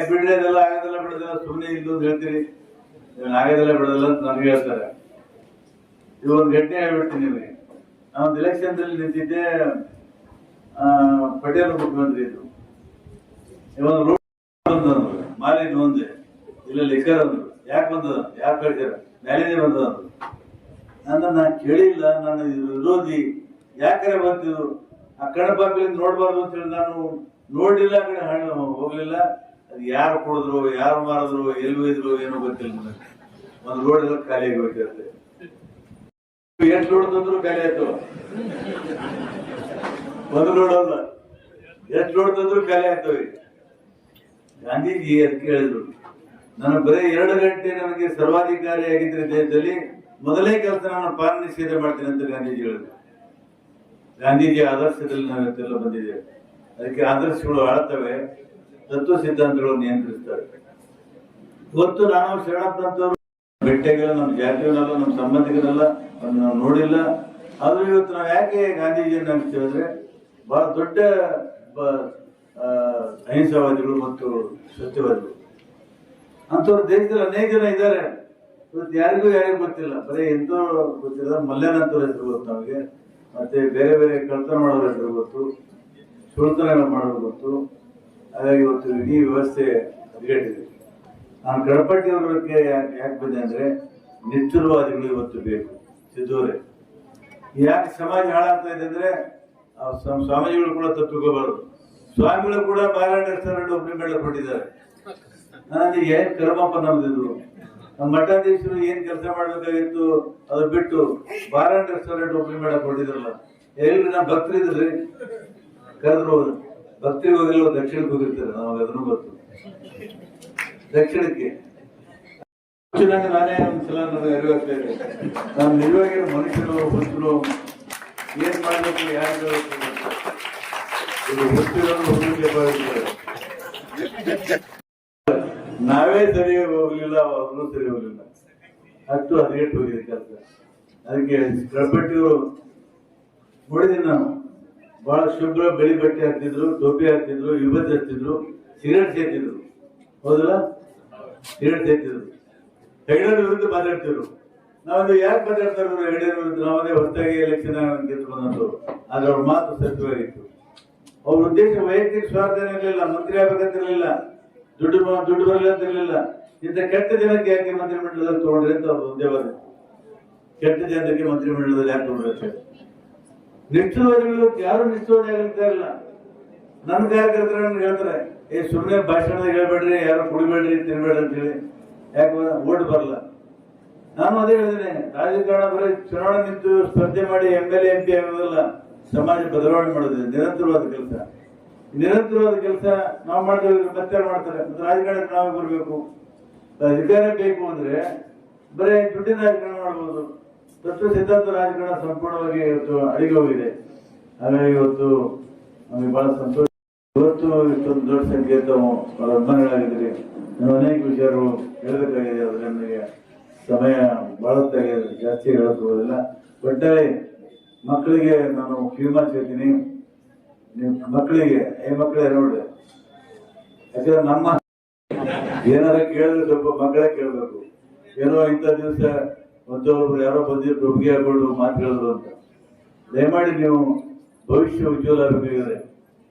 ಬಿಡ್ರಿ, ಅದೆಲ್ಲ ಆಗೋದಿಲ್ಲ ಬಿಡೋದಿಲ್ಲ, ಸುಮ್ಮನೆ ಇಲ್ಲೂ ಹೇಳ್ತೀರಿ, ಆಗೋದಿಲ್ಲ ಬಿಡೋದಿಲ್ಲ ಅಂತ ನನಗೆ ಹೇಳ್ತಾರೆ. ಇವೊಂದು ಗಂಟೆ ಹೇಳ್ಬಿಡ್ತೀನಿ ನಿಮಗೆ. ನಾವು ಎಲೆಕ್ಷನ್ ದಲ್ಲಿ ನಿಂತಿದ್ದೆ, ಪಟೇಲ್ ಮುಖ್ಯಮಂತ್ರಿ ಇದ್ರು. ಇವೊಂದು ರೋಡ್ ಮಾಲಿನ್ಯ ಒಂದೇ ಇಲ್ಲ, ಲಿಕ್ಕರ್ ಅಂದ್ರು. ಯಾಕೆ ಬಂದದ, ಯಾಕೆ ಕಳಿಸ್ಯಾರ, ಮ್ಯಾನೇಜರ್ ಬಂದದ ಅಂದ್ರು. ನಾನು ಕೇಳಿಲ್ಲ, ನಾನು ವಿರೋಧಿ. ಯಾಕಂದ್ರೆ ಬಂತಿದ್ರು ಆ ಕಣಪಾಪಿಲಿಂದ ನೋಡ್ಬಾರ್ದು ಅಂತ ಹೇಳಿ ನಾನು ನೋಡ್ಲಿಲ್ಲ, ಆ ಕಡೆ ಹಣ್ಣು ಹೋಗ್ಲಿಲ್ಲ. ಅದು ಯಾರು ಕೊಡಿದ್ರು, ಯಾರು ಮಾರಿದ್ರು, ಎಲ್ಲಿ ಒಯ್ದ್ರು ಏನೋ ಗೊತ್ತಿಲ್ಲ. ನನಗೆ ಒಂದು ರೋಡ್ ಎಲ್ಲ ಖಾಲಿಯಾಗಿ ಹೋಗ್ತಿರುತ್ತೆ. ಎಷ್ಟು ರೋಡ್ ತಂದ್ರು ಖಾಲಿ ಆಯ್ತು, ಒಂದು ರೋಡ್ ಅಲ್ಲ, ಎಷ್ಟು ರೋಡ್ ತಂದ್ರು ಖಾಲಿ ಆಗ್ತವೆ. ಗಾಂಧೀಜಿ ಅದಕ್ಕೆ ಹೇಳಿದ್ರು, ನಾನು ಬರೀ 2 ಗಂಟೆ ನನಗೆ ಸರ್ವಾಧಿಕಾರಿ ಆಗಿದ್ರೆ ದೇಶದಲ್ಲಿ ಮೊದಲೇ ಕೆಲಸ ನಾನು ಪಾನ ನಿಷೇಧ ಮಾಡ್ತೀನಿ ಅಂತ ಗಾಂಧೀಜಿ ಹೇಳಿದ್ರು. ಗಾಂಧೀಜಿ ಆದರ್ಶದಲ್ಲಿ ನಾವು ಇವತ್ತೆಲ್ಲ ಬಂದಿದ್ದೇವೆ. ಅದಕ್ಕೆ ಆದರ್ಶಗಳು ಆಳ್ತವೆ, ತತ್ವ ಸಿದ್ಧಾಂತಗಳು ನಿಯಂತ್ರಿಸ್ತವೆ. ಇವತ್ತು ನಾನು ಶರಣಪ್ಪನಂತವ್ರು ಭೇಟಿಯಾಗಿಲ್ಲ, ನಮ್ಮ ಜಾತಿಯವನಲ್ಲ, ನಮ್ಮ ಸಂಬಂಧಿಕರಲ್ಲ, ನಾವು ನೋಡಿಲ್ಲ. ಆದ್ರೂ ಇವತ್ತು ನಾವು ಯಾಕೆ ಗಾಂಧೀಜಿಯನ್ನು ಅನಿಸ್ತೇವೆ ಅಂದ್ರೆ, ಬಹಳ ದೊಡ್ಡ ಅಹಿಂಸಾವಾದಿಗಳು ಮತ್ತು ಸತ್ಯವಾದಿಗಳು ಅಂತವ್ರು ದೇಶದಲ್ಲಿ ಅನೇಕ ಜನ ಇದ್ದಾರೆ. ಇವತ್ತು ಯಾರಿಗೂ ಗೊತ್ತಿಲ್ಲ, ಬರೀ ಎಂತೋ ಗೊತ್ತಿಲ್ಲ. ಮಲ್ಯಾನಂತವ್ರ ಹೆಸರು ಗೊತ್ತು ನಮಗೆ, ಮತ್ತೆ ಬೇರೆ ಬೇರೆ ಕಳ್ತನ ಮಾಡೋರ ಹೆಸರು ಗೊತ್ತು, ಸುಳ್ತನ ಮಾಡೋರು ಗೊತ್ತು. ಹಾಗಾಗಿ ಇವತ್ತು ಇಡೀ ವ್ಯವಸ್ಥೆ ಹದಗೆಟ್ಟಿದೆ. ನಾನು ಕಡಪಟ್ಟಿಯವರಿಗೆ ಯಾಕೆ ಬಂದೆ ಅಂದ್ರೆ, ನಿಷ್ಠುರವಾದಿಗಳು ಇವತ್ತು ಬೇಕು. ಸಿದ್ದೂರೇ, ಯಾಕೆ ಸಮಾಜ ಹಾಳಾಗ್ತಾ ಇದೆ ಅಂದ್ರೆ ಸ್ವಾಮೀಜಿಗಳು ಕೂಡ ತಪ್ಪಿಕೋಬಾರದು. ಸ್ವಾಮಿಗಳು ಕೂಡ ಬಾರಾಡ್ ರೆಸ್ಟೋರೆಂಟ್ ಒಬ್ಬರಿ ಮೇಲೆ ಕೊಟ್ಟಿದ್ದಾರೆ. ನನಗೆ ಏನ್ ಕರ್ಮಪ್ಪ ನಮ್ದಿದ್ರು, ನಮ್ಮ ಮಠಾಧೀಶರು ಏನ್ ಕೆಲಸ ಮಾಡ್ಬೇಕಾಗಿತ್ತು ಅದು ಬಿಟ್ಟು ಬಾರಾಡ್ ರೆಸ್ಟೋರೆಂಟ್ ಒಬ್ಬರಿ ಮೇಲೆ ಕೊಟ್ಟಿದ್ರಲ್ಲ. ಎಲ್ರಿ ನಮ್ಮ ಭಕ್ತರಿದ್ರಿ, ಕರೆದ್ರು ಭಕ್ತಿಗೆ ಹೋಗಿಲ್ಲ, ದಕ್ಷಿಣಕ್ಕೆ ಹೋಗಿರ್ತಾರೆ. ನಮಗೆ ಅದನ್ನು ಗೊತ್ತು. ದಕ್ಷಿಣಕ್ಕೆ ನಾನೇ ಒಂದ್ಸಲ ನನಗೆ ಅರಿವಾಗ್ತಾ ಇದೆ. ನಾನು ನಿಜವಾಗಿರೋ ಮನುಷ್ಯರು ಹುಚ್ಚರು ಏನ್ ಮಾಡ್ಬೇಕು, ಯಾರು ಇದು ಹುಚ್ಚಿರೋದು ನಾವೇ ಸರಿಯಾಗಿ ಹೋಗ್ಲಿಲ್ಲ, ಅವ್ರನ್ನೂ ಸರಿ ಹೋಗ್ಲಿಲ್ಲ. ಅಷ್ಟು ಹದಗೆಟ್ಟು ಹೋಗಿದೆ ಕೆಲಸ. ಅದಕ್ಕೆ ಕಳ್ಪಟ್ಟಿಯವರು ನೋಡಿದೀನಿ ನಾನು. ಬಹಳ ಶುಭ್ರ ಬೆಳಿ ಬಟ್ಟೆ ಹಾಕ್ತಿದ್ರು, ಟೋಪಿ ಹಾಕ್ತಿದ್ರು, ವಿಭೂತಿ ಹಚ್ತಿದ್ರು, ಸಿಗರೇಟ್ ಸೇರ್ತಿದ್ರು. ಹೌದಲ್ಲ, ಸಿಗರೇಟ್ ಸೇರ್ತಿದ್ರು. ಹೆಗಡೆ ವಿರುದ್ಧ ಮಾತಾಡ್ತಿದ್ರು. ನಾವೊಂದು ಯಾಕೆ ಮಾತಾಡ್ತಾರೆ ಹೆಗಡೆ ವಿರುದ್ಧ? ನಾವೇ ಹೊಸದಾಗಿ ಎಲೆಕ್ಷನ್ ಗೆದ್ದು ಬಂದದ್ದು. ಆದ್ರೆ ಅವ್ರ ಮಾತು ಸತ್ಯವಾಗಿತ್ತು. ಅವ್ರ ಉದ್ದೇಶ ವೈಯಕ್ತಿಕ ಸ್ವಾರ್ಥ ಇರಲಿಲ್ಲ, ಮಂತ್ರಿ ಆಗ್ಬೇಕಂತಿರ್ಲಿಲ್ಲ, ದುಡ್ಡು ಬರಲಿ ಅಂತ ಇರಲಿಲ್ಲ. ಇಂಥ ಕೆಟ್ಟ ಜನಕ್ಕೆ ಯಾಕೆ ಮಂತ್ರಿಮಂಡಲದಲ್ಲಿ ತಗೊಂಡ್ರಿ ಅಂತ ಅವ್ರದ್ದು ಉದ್ದೇಶ. ಕೆಟ್ಟ ಜನಕ್ಕೆ ಮಂತ್ರಿಮಂಡಲದಲ್ಲಿ ಯಾಕೆ ತಗೊಂಡ್ರೆ? ನಿಷ್ಠುರವಾದಿಗಳು ಯಾರು ನಿಷ್ಠುರವಾದಿ ಆಗ್ತಾ ಇಲ್ಲ. ನನ್ನ ಕಾರ್ಯಕರ್ತರು ಹೇಳ್ತಾರೆ, ಸುಮ್ಮನೆ ಭಾಷಣದಾಗ ಹೇಳ್ಬೇಡ್ರಿ, ಯಾರು ಕುಡಿಬೇಡ್ರಿ, ತಿನ್ಬೇಡ್ರಿ ಅಂತ ಹೇಳಿ. ಯಾಕೆ ಓಟ್ ಬರಲ್ಲ. ನಾನು ಅದೇ ಹೇಳಿದ್ದೇನೆ, ರಾಜಕಾರಣ ಬರೀ ಚುನಾವಣೆ ನಿಂತು ಸ್ಪರ್ಧೆ ಮಾಡಿ MLA MP ಆಗೋದಲ್ಲ, ಸಮಾಜ ಬದಲಾವಣೆ ಮಾಡೋದಿದೆ. ನಿರಂತರವಾದ ಕೆಲಸ. ನಿರಂತರವಾದ ಕೆಲಸ ನಾವು ಮಾಡಿದ್ರೆ ಮತ್ತೆ ಮಾಡ್ತಾರೆ. ಮತ್ತೆ ರಾಜಕಾರಣಕ್ಕೆ ನಾವೇ ಬರಬೇಕು. ಅಧಿಕಾರ ಬೇಕು ಅಂದ್ರೆ ಬರೀ ದುಡ್ಡಿನ ರಾಜಕಾರಣ ಮಾಡ್ಬೋದು. ತತ್ವ ಸಿದ್ಧಾಂತ ರಾಜಕಾರಣ ಸಂಪೂರ್ಣವಾಗಿ ಇವತ್ತು ಅಡಿಗೆ ಹೋಗಿದೆ. ಹಾಗಾಗಿ ಇವತ್ತು ನಮಗೆ ಬಹಳ ಸಂತೋಷ. ಇವತ್ತು ಇಷ್ಟೊಂದು ದೊಡ್ಡ ಸಂಖ್ಯೆ ತಾವು ಬಹಳ ಅಭಿಮಾನಿಗಳಾಗಿದ್ದೀರಿ. ನಾನು ಅನೇಕ ವಿಚಾರಗಳು ಹೇಳಬೇಕಾಗಿದೆ, ಆದರೆ ನನಗೆ ಸಮಯ ಬಹಳತ್ತಾಗಿದೆ, ಜಾಸ್ತಿ ಹೇಳೋದಿಲ್ಲ. ಒಟ್ಟಾರೆ ಮಕ್ಕಳಿಗೆ ನಾನು ಕಿವಿಮಾತು ಹೇಳ್ತೀನಿ. ನೀವು ಮಕ್ಕಳಿಗೆ ಮಕ್ಕಳೇ ನೋಡ್ರಿ, ಯಾಕಂದ್ರೆ ನಮ್ಮ ಏನಾರ ಕೇಳಿದ್ರೆ ಸ್ವಲ್ಪ ಮಕ್ಕಳೇ ಕೇಳಬೇಕು. ಏನೋ ಇಂಥ ದಿವಸ ಒಂದೊಬ್ರು ಯಾರೋ ಬಂದಿದ್ರು ಒಪ್ಪಿಗೆ ಹಾಕೊಂಡು ಮಾತು ಹೇಳಿದ್ರು ಅಂತ. ದಯಮಾಡಿ ನೀವು ಭವಿಷ್ಯ ಉಜ್ವಲ ಆಗಬೇಕಾದ್ರೆ,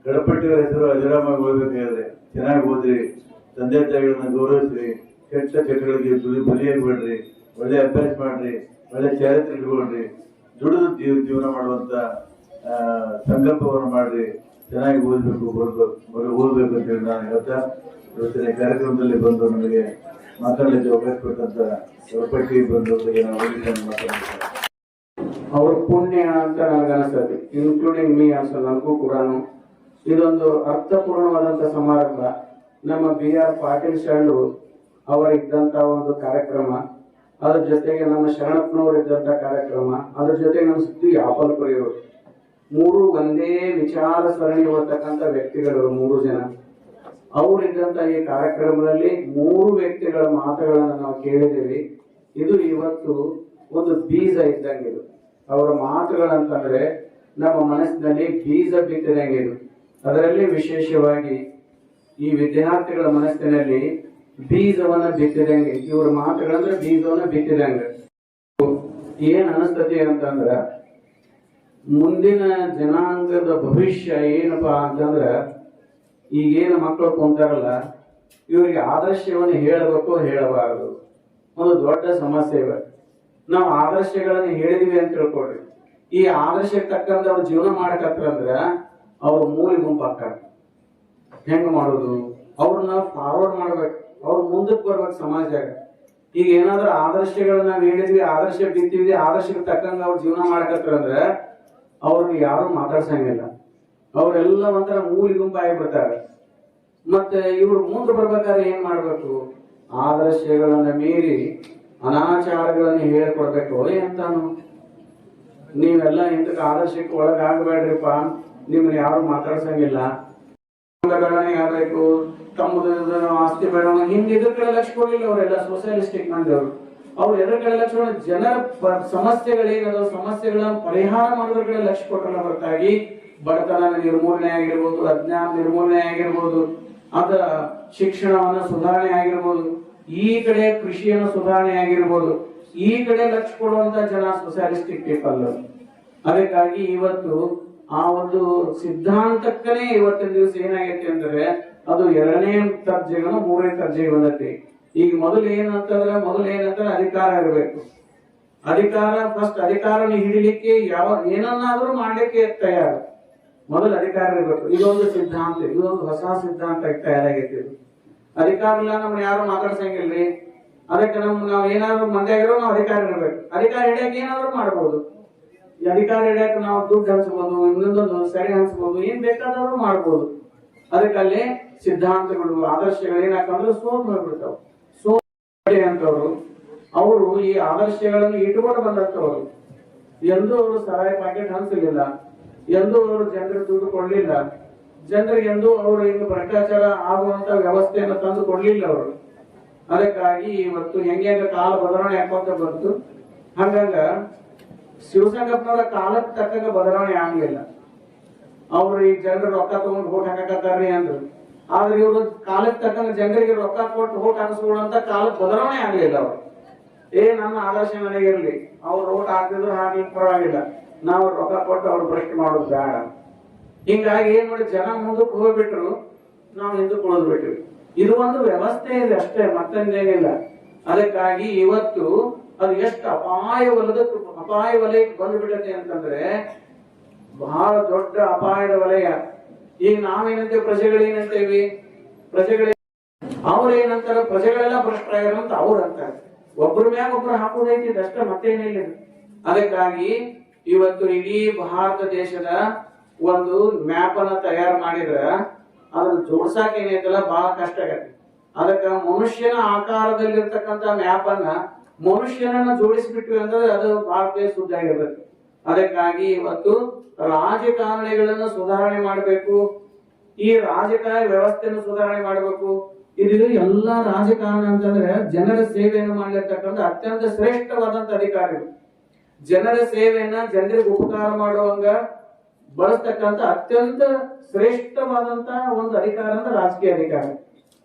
ಗಣಪಟ್ಟಿಯವರ ಹೆಸರು ಅಜರಾಮಾಗಿ ಹೋಗ್ಬೇಕಾದ್ರೆ ಚೆನ್ನಾಗಿ ಓದ್ರಿ, ತಂದೆ ತಾಯಿಗಳನ್ನ ಗೌರವಿಸ್ರಿ, ಕೆಟ್ಟ ಚಟಗಳಿಗೆ ಬಲಿಯಾಗಬೇಡ್ರಿ, ಒಳ್ಳೆ ಅಭ್ಯಾಸ ಮಾಡ್ರಿ, ಒಳ್ಳೆ ಚಾರಿತ್ರ್ಯ ಇಟ್ಕೊಳ್ರಿ, ದುಡಿದು ಜೀವನ ಮಾಡುವಂತ ಸಂಕಲ್ಪವನ್ನು ಮಾಡ್ರಿ, ಚೆನ್ನಾಗಿ ಓದ್ಬೇಕು ಓದ್ಬೇಕು ಅಂತ ಹೇಳಿ ನಾನು ಹೇಳ್ತಾ ಇವತ್ತಿನ ಕಾರ್ಯಕ್ರಮದಲ್ಲಿ ಬಂದು ನಮಗೆ ಮಾತಾಡಲಿಕ್ಕೆ ಅವಕಾಶ ಕೊಟ್ಟಂತ ಗಣಪಟ್ಟಿ ಬಂದವರಿಗೆ ನಾವು ಮಾತಾಡ್ತಾರೆ. ಅವ್ರ ಪುಣ್ಯ ಅಂತ ನನಗನ್ನಿಸ್ತದೆ, ಇನ್ಕ್ಲೂಡಿಂಗ್ ಮೀ ಅನ್ಸ. ನನಗೂ ಕೂಡ ಇದೊಂದು ಅರ್ಥಪೂರ್ಣವಾದಂತ ಸಮಾರಂಭ. ನಮ್ಮ BR ಪಾಟೀಲ್ ಶರಣರು ಅವರಿದ್ದಂತ ಒಂದು ಕಾರ್ಯಕ್ರಮ, ಅದ್ರ ಜೊತೆಗೆ ನಮ್ಮ ಶರಣಪ್ಪನವರು ಇದ್ದಂತ ಕಾರ್ಯಕ್ರಮ, ಅದ್ರ ಜೊತೆಗೆ ನಮ್ಮ ಸುದ್ದಿ ಆಪಲ್ಪುರಿಯವರು, ಮೂರು ಒಂದೇ ವಿಚಾರ ಸರಣಿ ಓದ್ತಕ್ಕಂಥ ವ್ಯಕ್ತಿಗಳು, 3 ಜನ. ಅವರಿದ್ದಂತ ಈ ಕಾರ್ಯಕ್ರಮದಲ್ಲಿ 3 ವ್ಯಕ್ತಿಗಳ ಮಾತುಗಳನ್ನು ನಾವು ಕೇಳಿದ್ದೀವಿ. ಇದು ಇವತ್ತು ಒಂದು ಬೀಜ ಇದ್ದಂಗೆ. ಇದು ಅವರ ಮಾತುಗಳಂತಂದ್ರೆ ನಮ್ಮ ಮನಸ್ಸಿನಲ್ಲಿ ಬೀಜ ಬಿತ್ತಿದಂಗೆ. ಇದು ಅದರಲ್ಲಿ ವಿಶೇಷವಾಗಿ ಈ ವಿದ್ಯಾರ್ಥಿಗಳ ಮನಸ್ಸಿನಲ್ಲಿ ಬೀಜವನ್ನ ಬಿತ್ತಿದಂಗೆ. ಇವರ ಮಾತುಗಳಂದ್ರೆ ಬೀಜವನ್ನ ಬಿತ್ತಿದಂಗೆ. ಏನ್ ಅನಿಸ್ತತಿ ಅಂತಂದ್ರ ಮುಂದಿನ ಜನಾಂಗದ ಭವಿಷ್ಯ ಏನಪ್ಪಾ ಅಂತಂದ್ರ ಈಗೇನು ಮಕ್ಕಳು ಕುಂತಾರಲ್ಲ, ಇವರಿಗೆ ಆದರ್ಶವನ್ನು ಹೇಳಬೇಕು ಹೇಳಬಾರದು, ಒಂದು ದೊಡ್ಡ ಸಮಸ್ಯೆ ಇವೆ. ನಾವು ಆದರ್ಶಗಳನ್ನು ಹೇಳಿದ್ವಿ ಅಂತ ತಿಳ್ಕೊಡ್ರಿ, ಈ ಆದರ್ಶಕ್ಕೆ ತಕ್ಕಂತ ಅವ್ರು ಜೀವನ ಮಾಡಕತ್ತಂದ್ರ ಅವ್ರ ಮೂಲಿ ಗುಂಪು ಹಾಕ್ತಾರೆ. ಹೆಂಗ ಮಾಡೋದು? ಅವ್ರನ್ನ ಫಾರ್ವರ್ಡ್ ಮಾಡ್ಬೇಕು, ಅವ್ರ ಮುಂದಕ್ಕೆ ಬರ್ಬೇಕು ಸಮಾಜಾಗ. ಈಗ ಏನಾದ್ರೂ ಆದರ್ಶಗಳನ್ನ ನಾವ್ ಹೇಳಿದ್ವಿ, ಆದರ್ಶ ಬಿತ್ತಿದ್ವಿ, ಆದರ್ಶಕ್ಕೆ ತಕ್ಕಂಗ ಅವ್ರ ಜೀವನ ಮಾಡಕತ್ತಂದ್ರ ಅವ್ರಿಗೆ ಯಾರು ಮಾತಾಡ್ಸಂಗಿಲ್ಲ. ಅವರೆಲ್ಲ ಒಂಥರ ಮೂಲಿ ಗುಂಪು ಆಗಿಬಿಡ್ತಾರೆ. ಮತ್ತೆ ಇವ್ರು ಮುಂದೆ ಬರ್ಬೇಕಾದ್ರೆ ಏನ್ ಮಾಡ್ಬೇಕು? ಆದರ್ಶಗಳನ್ನ ಮೀರಿ ಅನಾಚಾರಗಳನ್ನ ಹೇಳಿಕೊಡ್ಬೇಕು. ಅಂತಾನು ನೀವೆಲ್ಲ ಇಂತಕ್ಕೆ ಆದರ್ಶಕ್ಕೆ ಒಳಗಾಗಬೇಡ್ರಿಪ್ಪ, ನಿಮ್ನ ಯಾರು ಮಾತಾಡ್ಸಂಗಿಲ್ಲ, ಆಗ್ಬೇಕು, ತಮ್ಮದು ಆಸ್ತಿ ಬೇಡ, ಹಿಂಗೆ ಇದ್ರ ಕಡೆ ಲಕ್ಷ ಕೊಡ್ಲಿಲ್ಲ. ಅವರೆಲ್ಲ ಸೋಷಿಯಲಿಸ್ಟಿಕ್ ಮಂದಿಯವರು. ಅವ್ರು ಎದ್ರ ಕಡೆ ಲಕ್ಷ ಕೊಡ, ಜನರ ಸಮಸ್ಯೆಗಳೇನದ ಸಮಸ್ಯೆಗಳನ್ನ ಪರಿಹಾರ ಮಾಡೋದ್ರ ಕಡೆ ಲಕ್ಷ ಕೊಟ್ಟಲ್ಲ ಹೊರತಾಗಿ ಬಡತನ ನಿರ್ಮೂಲನೆ ಆಗಿರ್ಬೋದು, ಅಜ್ಞಾನ ನಿರ್ಮೂಲನೆ ಆಗಿರ್ಬೋದು, ಅದ ಶಿಕ್ಷಣವನ್ನ ಸುಧಾರಣೆ ಆಗಿರ್ಬೋದು, ಈ ಕಡೆ ಕೃಷಿಯನ್ನು ಸುಧಾರಣೆ ಆಗಿರ್ಬೋದು, ಈ ಕಡೆ ಲಕ್ಷ ಕೊಡುವಂತ ಜನ ಸೋಷಿಯಲಿಸ್ಟಿಕ್ ಪೀಪಲ್. ಅದಕ್ಕಾಗಿ ಇವತ್ತು ಆ ಒಂದು ಸಿದ್ಧಾಂತಕ್ಕನೇ ಇವತ್ತಿನ ದಿವಸ ಏನಾಗೈತಿ ಅಂದ್ರೆ ಅದು 2ನೇ ದರ್ಜೆಗಳು 3ನೇ ದರ್ಜೆಗೆ ಬಂದೈತಿ. ಈಗ ಮೊದಲು ಏನಂತಂದ್ರೆ ಅಧಿಕಾರ ಇರಬೇಕು. ಫಸ್ಟ್ ಅಧಿಕಾರನ ಹಿಡಿಲಿಕ್ಕೆ ಏನನ್ನಾದ್ರೂ ಮಾಡ್ಲಿಕ್ಕೆ ತಯಾರು. ಮೊದಲು ಅಧಿಕಾರ ಇರಬೇಕು. ಇದೊಂದು ಸಿದ್ಧಾಂತ, ಇದೊಂದು ಹೊಸ ಸಿದ್ಧಾಂತ ತಯಾರಾಗೈತಿ. ಅಧಿಕಾರ ಇಲ್ಲ ನಮ್ಗೆ ಯಾರು ಮಾತಾಡ್ಸಂಗಿಲ್ರಿ. ಅದಕ್ಕೆ ನಾವ್ ಏನಾದ್ರು ಮಂದ್ಯ ಇರೋ ನಾವು ಅಧಿಕಾರ ಇರಬೇಕು. ಅಧಿಕಾರ ಹಿಡಿಯಕ್ಕೆ ಏನಾದ್ರು ಮಾಡ್ಬೋದು. ಈ ಅಧಿಕಾರ ಹಿಡಿಯಕ್ಕೆ ನಾವು ದುಡ್ಡು ಹಂಚ್ಬೋದು, ಇನ್ನೊಂದೊಂದು ಸರಿ ಹಂಚ್ಬೋದು, ಏನ್ ಬೇಕಾದ್ರೂ ಮಾಡ್ಬೋದು. ಅದಕ್ಕಲ್ಲಿ ಸಿದ್ಧಾಂತಗಳು, ಆದರ್ಶಗಳು ಏನಾಕಂದ್ರೆ ಸೋತ್ ಹೋಗ್ಬಿಡ್ತಾವ. ಅಂತವ್ರು ಅವರು ಈ ಆದರ್ಶಗಳನ್ನು ಇಟ್ಕೊಂಡು ಬಂದಂತವ್ರು. ಎಂದೂ ಅವರು ಸರಾಯಿ ಪ್ಯಾಕೆಟ್ ಹಂಚಲಿಲ್ಲ, ಎಂದೂ ಅವರು ಜನರಿಗೆ ದುಡ್ಡು ಕೊಡ್ಲಿಲ್ಲ, ಜನರಿಗೆ ಎಂದೂ ಅವರು ಇನ್ನು ಭ್ರಷ್ಟಾಚಾರ ಆಗುವಂತ ವ್ಯವಸ್ಥೆಯನ್ನು ತಂದು ಕೊಡ್ಲಿಲ್ಲ ಅವರು. ಅದಕ್ಕಾಗಿ ಇವತ್ತು ಹೆಂಗೆ ಕಾಲ ಬದಲಾವಣೆ ಹಾಕೋತ ಬಂತು. ಹಂಗಂಗ ಶಿವಸಂಗಪ್ಪನವರ ಕಾಲಕ್ಕೆ ತಕ್ಕಂಗ ಬದಲಾವಣೆ ಆಗ್ಲಿಲ್ಲ. ಅವ್ರು ಈ ಜನರು ರೊಕ್ಕ ತಗೊಂಡು ಓಟ್ ಹಾಕಕತ್ತಾರ್ರಿ ಅಂದ್ರು. ಆದ್ರೆ ಇವರು ಕಾಲಕ್ಕೆ ತಕ್ಕಂಗ ಜನರಿಗೆ ರೊಕ್ಕ ಕೊಟ್ಟು ಓಟ್ ಹಾಕಿಸ್ಕೊಳ್ಳುವಂತ ಕಾಲಕ್ಕೆ ಬದಲಾವಣೆ ಆಗ್ಲಿಲ್ಲ ಅವ್ರು. ನನ್ನ ಆದರ್ಶ ನನಗಿರ್ಲಿ, ಅವ್ರು ಓಟ್ ಹಾಕಿದ್ರು ಹಾಕ್ಲಿಕ್ಕೆ ಪರವಾಗಿಲ್ಲ, ನಾವು ರೊಕ್ಕ ಕೊಟ್ಟು ಅವ್ರು ಭ್ರಷ್ಟ್ ಮಾಡೋದು ಬೇಡ. ಹಿಂಗಾಗಿ ಏನ್ ನೋಡಿ, ಜನ ಮುಂದಕ್ಕೆ ಹೋಗ್ಬಿಟ್ರು, ನಾವು ಹಿಂದಕ್ಕೆ ಉಳಿದ್ಬಿಟ್ವಿ. ಇದು ಒಂದು ವ್ಯವಸ್ಥೆ ಇದೆ ಅಷ್ಟೇ, ಮತ್ತೊಂದೇನಿಲ್ಲ. ಅದಕ್ಕಾಗಿ ಇವತ್ತು ಅದು ಎಷ್ಟು ಅಪಾಯ ವಲಯಕ್ಕೆ ಬಂದ್ಬಿಟ್ಟೈತೆ ಅಂತಂದ್ರೆ ಬಹಳ ದೊಡ್ಡ ಅಪಾಯದ ವಲಯ. ಈಗ ನಾವೇನಂತೇವೆ, ಪ್ರಜೆಗಳೇನಂತೇವಿ, ಅವ್ರೇನಂತಾರ, ಪ್ರಜೆಗಳೆಲ್ಲ ಭ್ರಷ್ಟರಾಗ್ಯಾರ ಅಂತ ಅವ್ರು ಅಂತಾರೆ. ಒಬ್ಬರ ಮ್ಯಾಗ ಒಬ್ರು ಹಾಕೋದೈತಿ ಅಷ್ಟೇ, ಮತ್ತೇನಿಲ್ಲ. ಅದಕ್ಕಾಗಿ ಇವತ್ತು ಇಡೀ ಭಾರತ ದೇಶದ ಒಂದು ಮ್ಯಾಪ್ ಅನ್ನ ತಯಾರು ಮಾಡಿದ್ರ ಅದನ್ನ ಜೋಡ್ಸಾಕ ಏನೈತಲ್ಲ ಬಹಳ ಕಷ್ಟ ಆಗತ್ತೆ. ಅದಕ್ಕ ಮನುಷ್ಯನ ಆಕಾರದಲ್ಲಿರ್ತಕ್ಕಂಥ ಮ್ಯಾಪ್ ಅನ್ನ ಮನುಷ್ಯನನ್ನ ಜೋಡಿಸ್ಬಿಟ್ವಿ ಅಂದ್ರೆ ಅದು ಭಾರತ ಶುದ್ಧ ಆಗಿರ್ತದೆ. ಅದಕ್ಕಾಗಿ ಇವತ್ತು ರಾಜಕಾರಣಿಗಳನ್ನ ಸುಧಾರಣೆ ಮಾಡಬೇಕು, ಈ ರಾಜಕಾರಣ ವ್ಯವಸ್ಥೆಯನ್ನು ಸುಧಾರಣೆ ಮಾಡಬೇಕು. ಇದು ಎಲ್ಲ ರಾಜಕಾರಣ ಅಂತಂದ್ರೆ ಜನರ ಸೇವೆಯನ್ನು ಮಾಡ್ಲಿರ್ತಕ್ಕಂಥ ಅತ್ಯಂತ ಶ್ರೇಷ್ಠವಾದಂತ ಅಧಿಕಾರಿಗಳು. ಜನರ ಸೇವೆಯನ್ನ ಜನರಿಗೆ ಉಪಕಾರ ಮಾಡುವಂಗ ಬಳಸ್ತಕ್ಕಂಥ ಅತ್ಯಂತ ಶ್ರೇಷ್ಠವಾದಂತ ಒಂದು ಅಧಿಕಾರ ಅಂದ್ರೆ ರಾಜಕೀಯ ಅಧಿಕಾರ.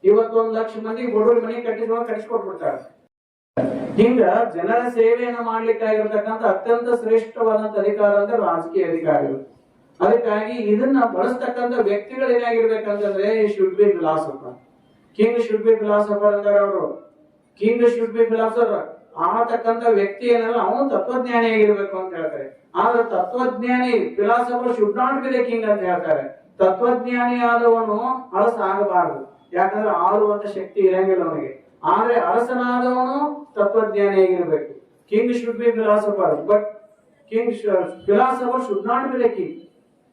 ಇವತ್ತು 1 ಲಕ್ಷ ಮಂದಿ ಬಡವರ ಮನೆ ಕಟ್ಟಿಸ್ಕೊಟ್ಬಿಡ್ತಾರೆ. ಹಿಂಗ ಜನರ ಸೇವೆಯನ್ನ ಮಾಡ್ಲಿಕ್ಕಾಗಿರ್ತಕ್ಕಂಥ ಅತ್ಯಂತ ಶ್ರೇಷ್ಠವಾದಂತ ಅಧಿಕಾರ ಅಂದ್ರೆ ರಾಜಕೀಯ ಅಧಿಕಾರಿಗಳು. ಅದಕ್ಕಾಗಿ ಇದನ್ನ ಬಳಸ್ತಕ್ಕಂಥ ವ್ಯಕ್ತಿಗಳು ಏನಾಗಿರ್ಬೇಕಂತಂದ್ರೆ should be philosopher. King should be philosopher ಅಂತಾರೆ ಅವರು. ಕಿಂಗ್ ಶುಡ್ ಬಿ ಫಿಲಾಸಫರ್ ಆಗತಕ್ಕಂಥ ವ್ಯಕ್ತಿ ಏನಲ್ಲ ಅವನು ತತ್ವಜ್ಞಾನಿ ಆಗಿರ್ಬೇಕು ಅಂತ ಹೇಳ್ತಾರೆ. ಆದ್ರೆ ತತ್ವಜ್ಞಾನಿ philosopher should not be the king ಅಂತ ಹೇಳ್ತಾರೆ. ತತ್ವಜ್ಞಾನಿ ಆದವನು ಅರಸ ಆಗಬಾರದು, ಯಾಕಂದ್ರೆ ಆಳುವಂತ ಶಕ್ತಿ ಇರಂಗಿಲ್ಲ ಅವನಿಗೆ. ಆದ್ರೆ ಅರಸನಾದವನು ತತ್ವಜ್ಞಾನಿ ಆಗಿರ್ಬೇಕು. King should be philosopher, but king philosopher should not be the king.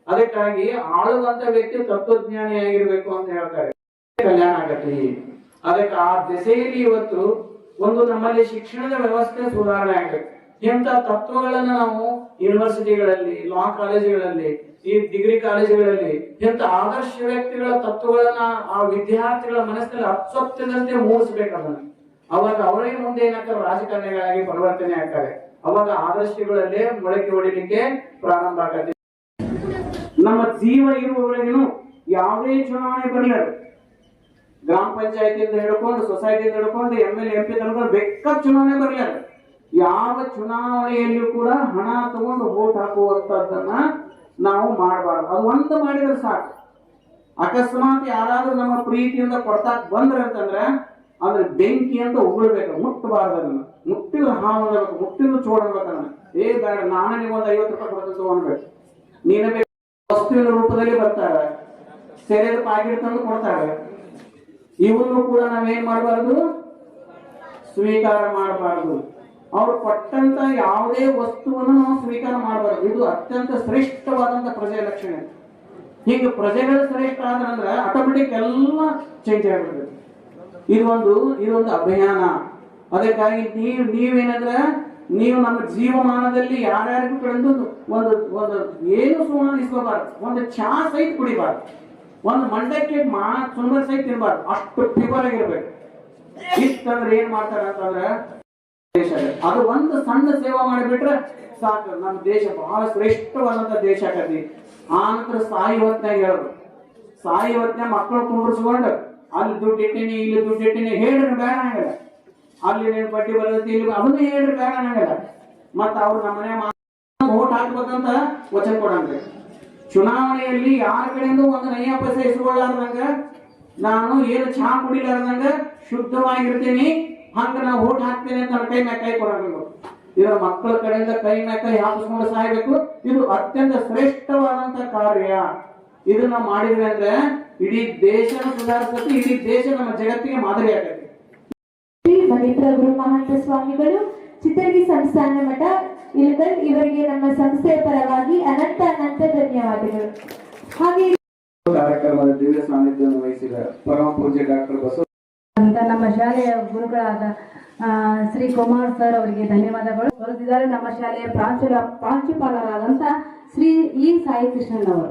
ಅದಕ್ಕಾಗಿ ಆಳುವಂತ ವ್ಯಕ್ತಿ ತತ್ವಜ್ಞಾನಿ ಆಗಿರ್ಬೇಕು ಅಂತ ಹೇಳ್ತಾರೆ. ಕಲ್ಯಾಣ ಆಗತ್ತೆ. ಅದಕ್ಕೆ ಆ ದಿಸೆಯಲ್ಲಿ ಇವತ್ತು ಒಂದು ನಮ್ಮಲ್ಲಿ ಶಿಕ್ಷಣದ ವ್ಯವಸ್ಥೆ ಸುಧಾರಣೆ ಆಗಬೇಕು. ಇಂಥ ತತ್ವಗಳನ್ನ ನಾವು ಯೂನಿವರ್ಸಿಟಿಗಳಲ್ಲಿ, ಲಾ ಕಾಲೇಜುಗಳಲ್ಲಿ, ಈ ಡಿಗ್ರಿ ಕಾಲೇಜುಗಳಲ್ಲಿ ಇಂಥ ಆದರ್ಶ ವ್ಯಕ್ತಿಗಳ ತತ್ವಗಳನ್ನ ಆ ವಿದ್ಯಾರ್ಥಿಗಳ ಮನಸ್ಸಿನಲ್ಲಿ ಅಚ್ಚೊತ್ತಿನಂತೆ ಮೂಡಿಸ್ಬೇಕದನ್ನ. ಅವಾಗ ಅವರೇ ಮುಂದೆ ಏನಾಗ್ತಾರೆ, ರಾಜಕಾರಣಿಗಳಾಗಿ ಪರಿವರ್ತನೆ ಆಗ್ತಾರೆ. ಅವಾಗ ಆದರ್ಶಗಳಲ್ಲೇ ಮೊಳಕೆ ಹೊಡಿಲಿಕ್ಕೆ ಪ್ರಾರಂಭ ಆಗತ್ತೆ. ನಮ್ಮ ಜೀವ ಇರುವವರೆಗೂ ಯಾವುದೇ ಚುನಾವಣೆ ಬರಲಿಲ್ಲ, ಗ್ರಾಮ ಪಂಚಾಯತಿಯಿಂದ ಹಿಡ್ಕೊಂಡು ಸೊಸೈಟಿಯಿಂದ ಹಿಡ್ಕೊಂಡು MLA MP ತನಕ ಬೇಕಾದ ಚುನಾವಣೆ ಬರಲಿಲ್ಲ. ಯಾವ ಚುನಾವಣೆಯಲ್ಲಿಯೂ ಕೂಡ ಹಣ ತಗೊಂಡು ವೋಟ್ ಹಾಕುವಂತದ್ದನ್ನ ನಾವು ಮಾಡಬಾರ್ದು. ಅದು ಒಂದು ಮಾಡಿದ್ರೆ ಸಾಕು. ಅಕಸ್ಮಾತ್ ಯಾರಾದ್ರೂ ನಮ್ಮ ಪ್ರೀತಿಯಿಂದ ಕೊಡ್ತಾಕ್ ಬಂದ್ರ ಅಂತಂದ್ರೆ ಅದ್ರ ಬೆಂಕಿ ಅಂತ ಉಗುಳ್ಬೇಕು, ಮುಟ್ಟಬಾರ್ದು. ಅದನ್ನ ಮುಟ್ಟಿದ್ರು ಹಾವಬೇಕು, ಮುಟ್ಟಿದ್ರು ಚೋಡಬೇಕನ್ನ. ಬೇಡ, ನಾನೇ ನಿಮ್ಗೊಂದು 50 ರೂಪಾಯಿ ಕೊಡ್ತೀನಿ ತಗೊಂಡ್ಬೇಕು, ನೀನೇ ಬೇಕು. ವಸ್ತುವಿನ ರೂಪದಲ್ಲಿ ಬರ್ತಾರೆ, ಸೆರೆದ ಪಾಕಿಟ್ ತಂದು ಕೊಡ್ತಾರೆ. ಇವನ್ನು ಕೂಡ ನಾವೇನ್ ಮಾಡಬಾರ್ದು, ಸ್ವೀಕಾರ ಮಾಡಬಾರ್ದು. ಅವ್ರು ಕೊಟ್ಟಂತ ಯಾವುದೇ ವಸ್ತುವನ್ನು ನಾವು ಸ್ವೀಕಾರ ಮಾಡಬಾರ್ದು. ಇದು ಅತ್ಯಂತ ಶ್ರೇಷ್ಠವಾದಂತ ಪ್ರಜೆಯ ಲಕ್ಷಣ. ಹೀಗೆ ಪ್ರಜೆಗಳ ಶ್ರೇಷ್ಠ ಆದ್ರಂದ್ರೆ ಆಟೋಮೆಟಿಕ್ ಎಲ್ಲ ಚೇಂಜ್ ಆಗ್ಬಿಡ್ತದೆ. ಇದೊಂದು ಅಭಿಯಾನ. ಅದಕ್ಕಾಗಿ ನೀವೇನಂದ್ರೆ ನೀವು ನಮ್ಮ ಜೀವಮಾನದಲ್ಲಿ ಯಾರ್ಯಾರಿಗೂ ಕಡೆದು ಒಂದು ಏನು ಸುಮಾರು ಇಸ್ಕೋಬಾರ್ದು, ಒಂದು ಚಾ ಸಹಿತ ಕುಡಿಬಾರ್ದು, ಒಂದು ಮಂಡಕ್ಕೆ ಸುಂದರ ಸಹಿತ ತಿನ್ಬಾರ್ದು. ಅಷ್ಟು ಪ್ಯೂರ್ ಆಗಿರ್ಬೇಕು. ಇಷ್ಟಂದ್ರೆ ಏನ್ ಮಾಡ್ತಾರೆ ಅಂತಂದ್ರೆ ದೇಶ ಅದು ಒಂದು ಸಣ್ಣ ಸೇವೆ ಮಾಡಿಬಿಟ್ರೆ ಸಾಕು, ನಮ್ಮ ದೇಶ ಬಹಳ ಶ್ರೇಷ್ಠವಾದಂತ ದೇಶ ಆಗತಿ. ಆ ನಂತರ ಸಾಯಿ ಹೊತ್ನಾಗ ಹೇಳೋದು, ಸಾಯಿ ಹೊತ್ನಾಗ ಮಕ್ಕಳು ಕುಂಡ್ರಿಸ್ಕೊಂಡು ಅಲ್ಲಿ ದುಡ್ಡು ಇಟ್ಟಿನಿ, ಇಲ್ಲಿ ದುಡ್ಡು ಇಟ್ಟಿನಿ ಹೇಳ್ರಿ ಬೇಡ ಆಗಲ್ಲ. ಅಲ್ಲಿ ನೀನು ಪಟ್ಟಿ ಬರ್ತೈತಿ, ಇಲ್ಲಿ ಅದನ್ನ ಹೇಳ್ರಿ ಬೇಡ ಆಗಲ್ಲ. ಮತ್ತ ಅವ್ರು ನಮ್ಮನೆ ವೋಟ್ ಹಾಕ್ಬೇಕಂತ ವಚನ ಕೊಡಂಗ. ಚುನಾವಣೆಯಲ್ಲಿ ಯಾರ ಕಡೆಯಿಂದ ಒಂದು ನಯ್ಯ ಪೈಸೆ ಇಸ್ಕೊಳ್ಳಾರ್ದಂಗ ನಾನು ಏನು ಚಹಾ ಕುಡಿಲಾರ್ದಂಗ ಶುದ್ಧವಾಗಿರ್ತೀನಿ, ಹಂಗ ನಾ ಓಟ್ ಹಾಕ್ತೇನೆ ಅಂತ ನನ್ನ ಕೈ ಮ್ಯಾಗ ಕೈ ಕೊಡಬೇಕು. ಇದರ ಮಕ್ಕಳ ಕಡೆಯಿಂದ ಕೈ ಮ್ಯಾಗ ಕೈ ಹಾಕಿಸ್ಕೊಂಡು ಸಾಯ್ಬೇಕು. ಇದು ಅತ್ಯಂತ ಶ್ರೇಷ್ಠವಾದಂತ ಕಾರ್ಯ. ಇದನ್ನ ಮಾಡಿದ್ರೆ ಅಂದ್ರೆ ಇಡೀ ದೇಶನ ಸುಧಾರಿಸುತ್ತೆ, ಇಡೀ ದೇಶ ನಮ್ಮ ಜಗತ್ತಿಗೆ ಮಾದರಿ ಆಗತ್ತೆ. ಶ್ರೀ ಮಣಿಪುರ ಗುರು ಮಹಾಂತ ಸ್ವಾಮಿಗಳು, ಚಿತ್ತರ್ಗಿ ಸಂಸ್ಥಾನ ಮಠ ಇಳಕಲ್, ಇವರಿಗೆ ನಮ್ಮ ಸಂಸ್ಥೆಯ ಪರವಾಗಿ ಅನಂತ ಧನ್ಯವಾದಗಳು. ಹಾಗೆ ಕಾರ್ಯಕ್ರಮದ ದಿವ್ಯ ಸಾನ್ನಿಧ್ಯವನ್ನು ವಹಿಸಿದ ಪರಮ ಪೂಜ್ಯ ಡಾಕ್ಟರ್ ಬಸವ ಅಂತ ನಮ್ಮ ಶಾಲೆಯ ಗುರುಗಳಾದ ಶ್ರೀ ಕುಮಾರ್ ಸರ್ ಅವರಿಗೆ ಧನ್ಯವಾದಗಳು ಹೊರದಿದ್ದಾರೆ. ನಮ್ಮ ಶಾಲೆಯ ಪ್ರಾಂಶುಪಾಲರಾದಂತ ಶ್ರೀ ಇ ಸಾಯಿ ಕೃಷ್ಣನ್ ಅವರು.